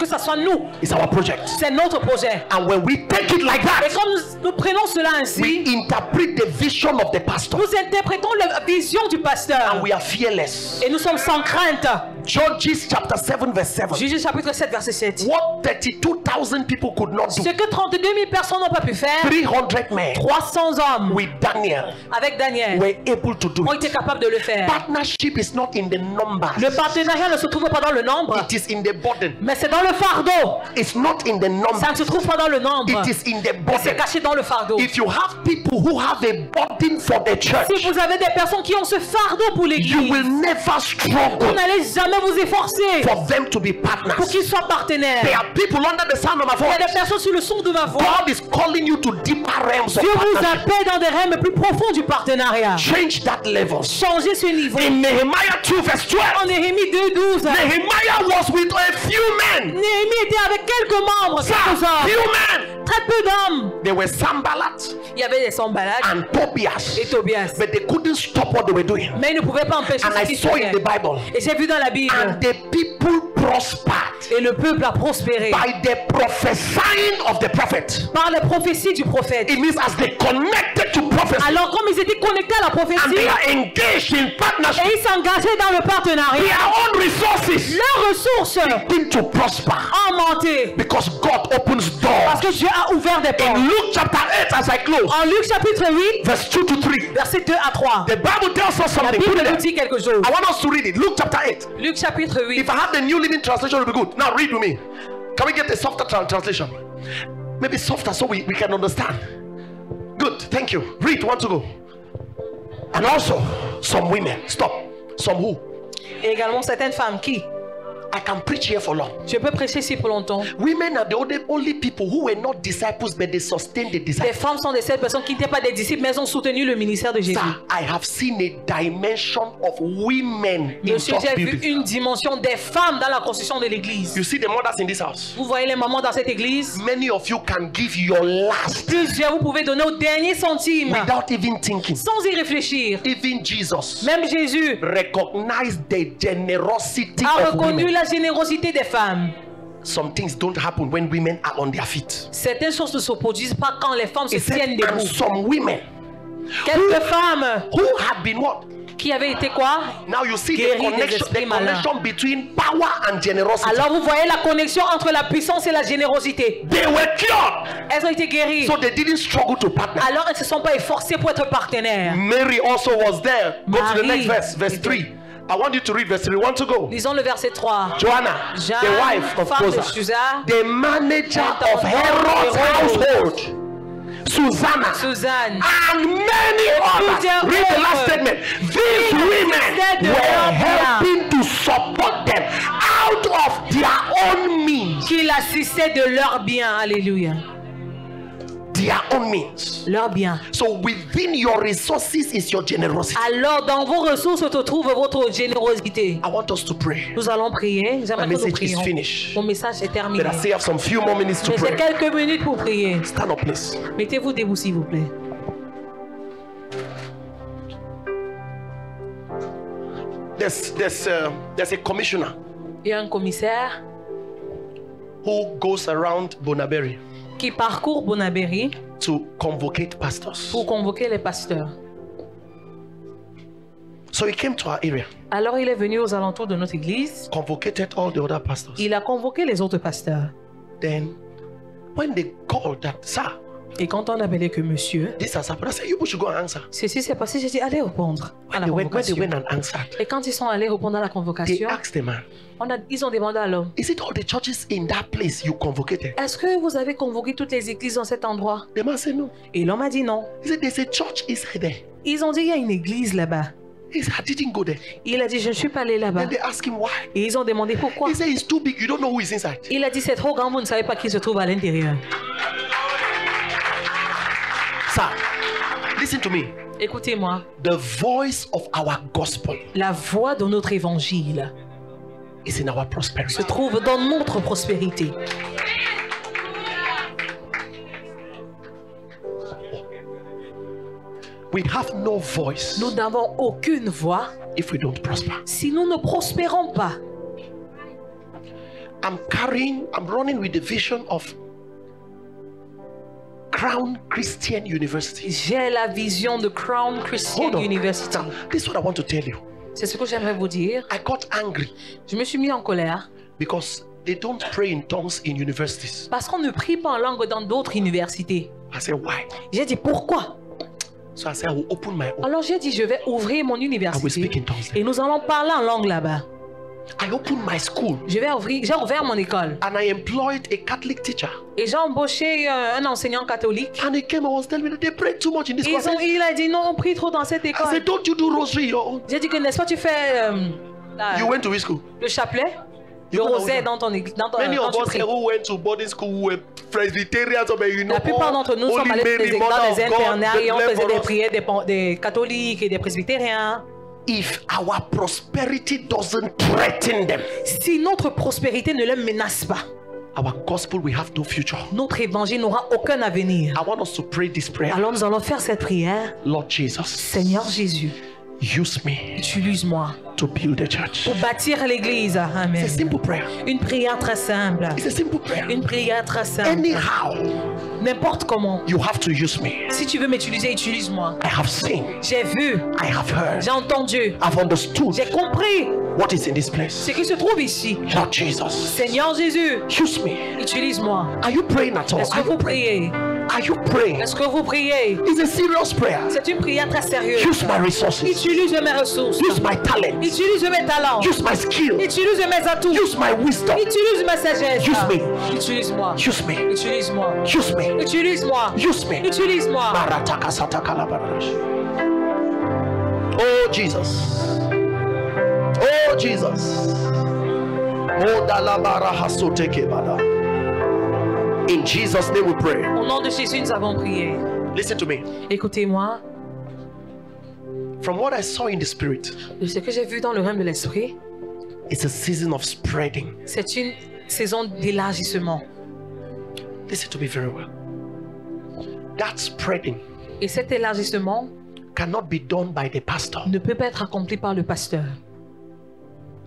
ça soit nous. It's our project. C'est notre projet. And when we take it like Et that, comme nous prenons cela we ainsi, interpret the vision of the pastor nous interprétons la vision du pasteur. and we are fearless. Et nous sommes sans crainte. Judges chapter 7 verse 7. Juge chapitre 7 verset 7. What 32,000 people could not do, Ce que 32 000 personnes n'ont pas pu faire, 300 men 300 hommes with Daniel avec Daniel were able to do ont it. été capables de le faire. Partnership is not in the numbers, Le partenariat ne se trouve pas dans le nombre, it is in the burden. mais c'est dans le fardeau. It's not in the Ça number, ne se trouve pas dans le nombre, it is in the mais c'est burden. caché dans le fardeau. If you have people who have a burden for the Si church, vous avez des personnes qui ont ce fardeau pour you l'église, will never vous struggle n'allez jamais vous efforcer for them to be pour partners. qu'ils soient partenaires. There are people under the sound of my Il y a des voice. personnes sur le son de ma voix. God is calling you to deeper realms of Dieu vous partnership. appelle dans des règles plus profonds du partenariat. Change that level. Changez ce niveau. In Nehemiah 2 verse 12, En Néhémie 2:12, Nehemiah was with a few men. Néhémie était avec quelques membres, quelques hommes, Few men. très peu d'hommes. They were Sanballat Il y avait des Sanballat and Tobias, et Tobias, but they couldn't stop what they were doing. mais ils ne pouvaient pas empêcher And ce I qu'ils saw in faisaient. the Bible, Et j'ai vu dans la Bible, and the people prospered et le peuple a prospéré by the prophesying of the prophet. par les prophéties du prophète. It means as they connected to prophecy Alors comme ils étaient connectés à la and prophétie they are engaged in partnership, et ils s'engageaient dans le partenariat, their own resources leurs ressources begin to prosper ont monté because God opens doors. parce que Dieu a ouvert des portes. In Luke chapter 8, as I close, En Luc chapitre 8, verse 2 to 3, versets 2 à 3, the Bible tells us la something. Bible Put it nous there. dit quelque chose. I want us to read it. Luke chapter 8. Luc chapitre 8. If I have the New Living Translation, it will be good. Now read with me. Can we get the softer translation? Maybe softer so we can understand. Good, thank you. Read, want to go. And also, some women. Stop. Some who? Et également certaines femmes qui, I can preach here for long. je peux prêcher ici pour longtemps. Women are the only people who were not disciples, but they sustained the Les disciples. femmes sont des seules personnes qui n'étaient pas des disciples, mais elles ont soutenu le ministère de Jésus. Sir, I have seen a dimension of women in Monsieur, church j'ai vu building. une dimension des femmes dans la construction de l'église. You see the mothers in this house. Vous voyez les mamans dans cette église? Many of you can give your last Plusieurs, vous pouvez donner au dernier centime without even thinking. sans y réfléchir. Even Jesus Même Jésus recognized the generosity a of reconnu women. la générosité des femmes. Some things don't happen when women are on their feet. Certaines choses ne se produisent pas quand les femmes se He said, tiennent and debout. some women Quelques femmes who have been what? qui avaient été quoi? Now you see Guéris the des connection, esprits the malins. connection between power and generosity. Alors vous voyez la connexion entre la puissance et la générosité. They were cured, Elles ont été guéries. so they didn't struggle to partner. Alors elles ne se sont pas efforcées pour être partenaires. Mary also was there. Go to the Marie. next verse, verse 3. I want you to read verse 3. Want to go? Lisons le verset 3. Joanna, Jeanne, the wife of femme de Cusa, Chusa, the manager of Intendant Herod's Hérode. household, Susanna, Suzanne, and many others. Read the last statement. These women were helping to support them out of their own means. qu'il assistait de leurs biens. Alléluia. Their own means. Leurs biens. So within your resources is your generosity. Alors dans vos ressources se trouve votre générosité. I want us to pray. Nous allons prier. J'aimerais My que nous message is prions. finished. Mon message est terminé. But I still have some few more minutes to Mais j'ai pray. quelques minutes pour prier. Stand up, please. Mettez-vous debout s'il vous plaît. There's a commissioner Il y a un commissaire who goes around Bonaberry qui parcourt Bonaberry to convocate pastors. pour convoquer les pasteurs. So he came to our area, Alors il est venu aux alentours de notre église. convocated all the other pastors. Il a convoqué les autres pasteurs. Then, when they called that, sir, Et quand on appelait que monsieur, this has happened, I said, you should go and answer. ceci s'est passé, j'ai dit allez répondre à la When they convocation. went and answered, Et quand ils sont allés répondre à la they convocation, asked the man, ils ont demandé à l'homme, is it all the churches in that place you convocated? est-ce que vous avez convoqué toutes les églises dans cet endroit? The man said, no. Et l'homme a dit non. He said, there's a church inside there. Ils ont dit il y a une église là-bas. He said, I didn't go there. Il a dit je ne suis pas allé là-bas. Then they asked him why. Et ils ont demandé pourquoi. He said, it's too big, you don't know who is inside. Il a dit c'est trop grand, vous ne savez pas qui se trouve à l'intérieur. Sir, listen to me. Écoutez-moi, The voice of our gospel la voix de notre évangile is in our prosperity. se trouve dans notre prospérité. We have no voice Nous n'avons aucune voix if we don't prosper. si nous ne prospérons pas. I'm running with the vision of Crown Christian University. J'ai la vision de Crown Christian Hold on. University. Now, this is what I want to tell you. C'est ce que j'aimerais vous dire. I got angry Je me suis mis en colère because they don't pray in tongues in universities. parce qu'on ne prie pas en langue dans d'autres universités. I said, why? J'ai dit pourquoi? So I said, I will open my own. Alors j'ai dit je vais ouvrir mon I will université speak in tongues. et nous allons parler en langue là-bas. I opened my school J'ai ouvert mon école and I employed a Catholic teacher. et j'ai embauché un enseignant catholique. And he came and was telling me that they pray too much in this class. Il a dit non, on prie trop dans cette I école. said, don't you do rosary your own? J'ai dit que n'est-ce pas tu fais You went to which school? le chapelet, You le went to rosaire which dans ton église, dans ton Many quand of tu us pries. who went to boarding school who were Presbyterians, but you know, La plupart d'entre nous sommes allés dans les internats et on faisait des prières des catholiques et des presbytériens. If our prosperity doesn't threaten them, Si notre prospérité ne les menace pas, our gospel will have no future. notre évangile n'aura aucun avenir. I want us to pray this prayer. Alors nous allons faire cette prière. Lord Jesus, Seigneur Jésus, use me utilise-moi to build a church. pour bâtir l'église. It's a Amen. simple prayer. Une prière très simple. It's a simple prayer. Une prière très simple. Anyhow, N'importe comment. you have to use me. Si tu veux m'utiliser, utilise-moi. I have seen, J'ai vu, I have heard, j'ai entendu, I've understood j'ai compris what is in this place. ce qui se trouve ici. Lord Jesus, Seigneur Jésus, use me. utilise-moi. Are you praying at all? Est-ce que vous priez? Are you praying? Est-ce que vous priez? It's a serious prayer. C'est une prière très sérieuse. Use my resources. Utilise mes ressources. Use my talent. Utilise mes talents. Use my skill. Utilise mes atouts. Use my wisdom. Utilise ma sagesse. Use me. Utilise-moi. Use me. Utilise-moi. Use me. Utilise-moi. Use me. Utilise-moi. Marataka sataka labarash. Oh Jesus. Oh Jesus. Oh dalabara hasoteke bada. In Jesus' name we pray. Au nom de Jésus, nous avons prié. Listen to me. Écoutez-moi. From what I saw in the spirit, De ce que j'ai vu dans le règne de l'esprit, it's a season of spreading. c'est une saison d'élargissement. Listen to me very well. That spreading Et cet élargissement cannot be done by the pastor. ne peut pas être accompli par le pasteur.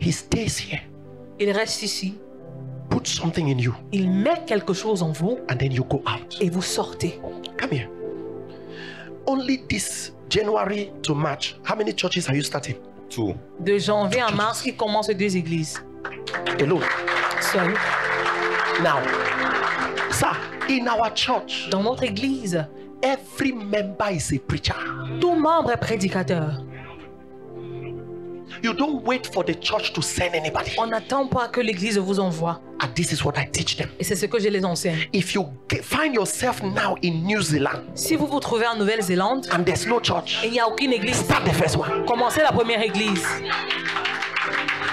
He stays here, Il reste ici, put something in you, il met quelque chose en vous and then you go out. et vous sortez. Come here. Only this January to March, how many churches are you starting? 2. De janvier à mars, il commence 2 églises. Alone. Seul. Now, sir, in our church, Dans notre église, every member is a preacher. tout membre est prédicateur. You don't wait for the church to send anybody. On n'attend pas que l'église vous envoie. And this is what I teach them. Et c'est ce que je les enseigne. If you find yourself now in New Zealand Si vous vous trouvez en Nouvelle-Zélande and there's no church, et il n'y a aucune église, start the first one. commencez la première église.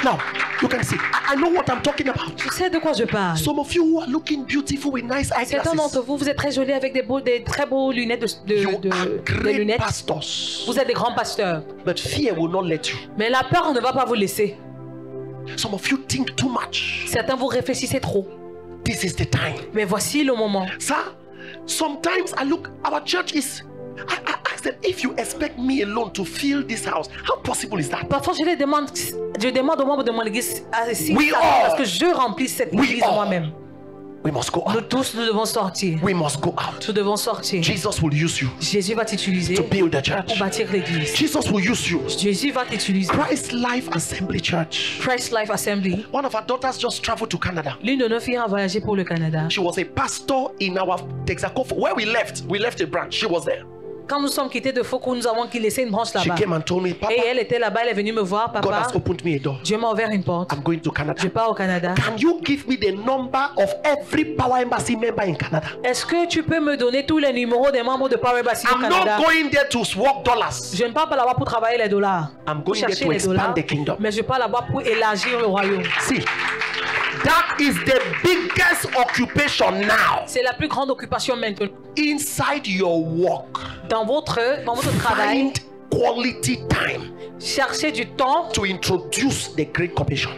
Now, you can see, I know what I'm talking about. Tu sais de quoi je parle. Some of you who are looking beautiful with nice Certains d'entre eyeglasses, vous, vous êtes très jolis avec des très beaux lunettes you are des great lunettes. pastors. Vous êtes des grands pasteurs. But fear will not let you. Mais la peur ne va pas vous laisser. Some of you think too much. Certains vous réfléchissez trop. This is the time. Mais voici le moment. Sir, sometimes I look, our church is, I said, if you expect me alone to fill this house, how possible is that? Parfois, je demande aux membres de mon église We all. parce que je remplis cette We église all. moi-même. We must go Nous out. tous, nous devons sortir. We must go out. Nous devons sortir. Jesus will use you Jésus va t'utiliser to build the pour church. bâtir l'église. Jesus will use you. Jésus va t'utiliser. Christ Life Assembly Church. Christ Life Assembly. One of our daughters just traveled to Canada. L'une de nos filles a voyagé pour le Canada. She was a pastor in our Texaco. Where we left a branch. She was there. Quand nous sommes quittés de Foucault, nous avons laissé une branche She là-bas. came and told me, Papa, Et elle était là-bas, elle est venue me voir, God papa. has opened me a door. Dieu m'a ouvert une porte. I'm going to Canada. Je pars au Canada. Can you give me the number of every Power Embassy member in Canada? Est-ce que tu peux me donner tous les numéros des membres de Power Embassy au I'm Canada? not going there to work dollars. Je ne pars pas là-bas pour travailler les dollars. I'm Pour going there chercher to les dollars. expand the kingdom. Mais je pars là-bas pour élargir le royaume. See, that is the biggest occupation now. C'est la plus grande occupation maintenant. Inside your work, Dans votre travail, find quality time cherchez du temps to introduce the Great Commission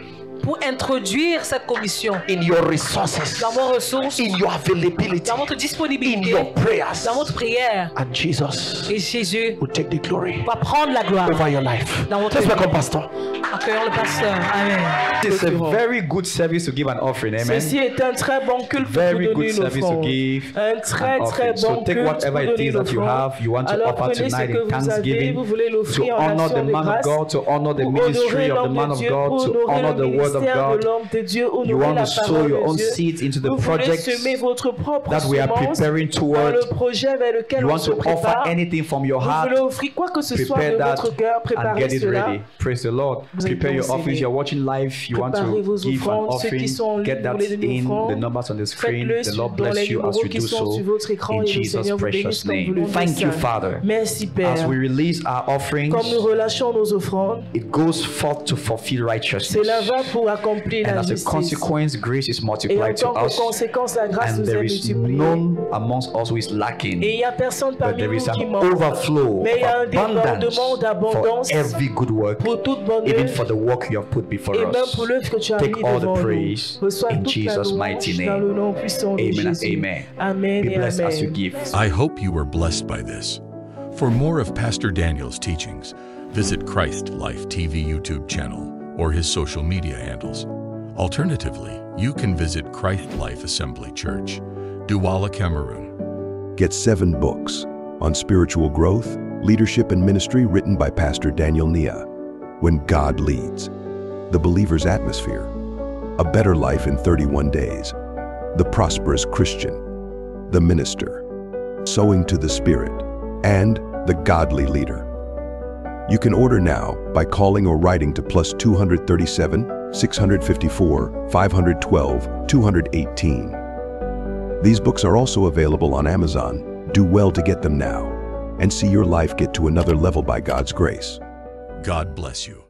pour introduire cette commission in your resources, dans vos ressources, in your availability, dans votre in disponibilité, your prayers. dans votre prière. And Jesus Et Jésus will take the glory va prendre la gloire. over your life. Dans votre Let's vie. welcome Pastor. Accueillons le pasteur. Amen. It's a very good service to give an offering. Amen. Ceci est un très bon culte pour Very donner good une service to offrande. give Un très an très offering. So bon take culte whatever pour it donner is une that you offrande. have, you want to Alors offer prenez ce tonight que in vous avez, thanksgiving vous voulez to l'offrir en honor action the de man of grâce, God, to honor the pour ministry honorer of the l'homme man de of Dieu, God, pour to honorer honor le the word of ministère de God. l'homme de Dieu, You honorer want la to sow parole your de own Dieu. seeds into the Vous voulez project semer votre propre that we are semence preparing dans toward. le projet vers lequel You on want se to offer prépare. anything from your Vous heart. voulez offrir quoi que ce soit Prepare de that votre cœur, and préparez get it cela. ready. Praise the Lord. Vous allez Prepare your donc offerings. s'aimer. You're watching live. You want Préparez to vos give an offrandes. Ceux qui offering. sont en ligne, Get vous that voulez donner une in. offrande. The numbers on the screen. Faites-le The Lord dans bless les you as numéros you qui do sont so. sur votre écran In et le Jesus' Seigneur vous bénisse precious comme vous le name. Thank you, faites. Father. Merci Père. As we release our offerings, Comme nous relâchons nos offrandes, it goes forth to fulfill righteousness. cela va pour accomplir And la as a justice. consequence, grace is Et en multiplied to tant que us. conséquence, la grâce And nous est there is multipliée. none amongst us who is lacking. Et il n'y a personne But parmi there nous is qui an manque. overflow Mais il y a un of abundance débordement d'abondance for every good work, pour toute bonne even œuvre for the work you have put before et même us. pour l'œuvre que tu as Take mis all the devant nous. praise Reçois in toute la Jesus' louange mighty dans le name. nom puissant de Amen and Jésus. amen. Amen Be et blessed as you amen. give. I hope you were blessed by this. For more of Pastor Daniel's teachings, visit Christ Life TV YouTube channel or his social media handles. Alternatively, you can visit Christ Life Assembly Church, Douala, Cameroon. Get 7 books on spiritual growth, leadership, and ministry written by Pastor Daniel Nia. When God Leads, The Believer's Atmosphere, A Better Life in 31 Days, The Prosperous Christian, The Minister, Sowing to the Spirit, and The Godly Leader. You can order now by calling or writing to +237 654 512 218. These books are also available on Amazon. Do well to get them now and see your life get to another level by God's grace. God bless you.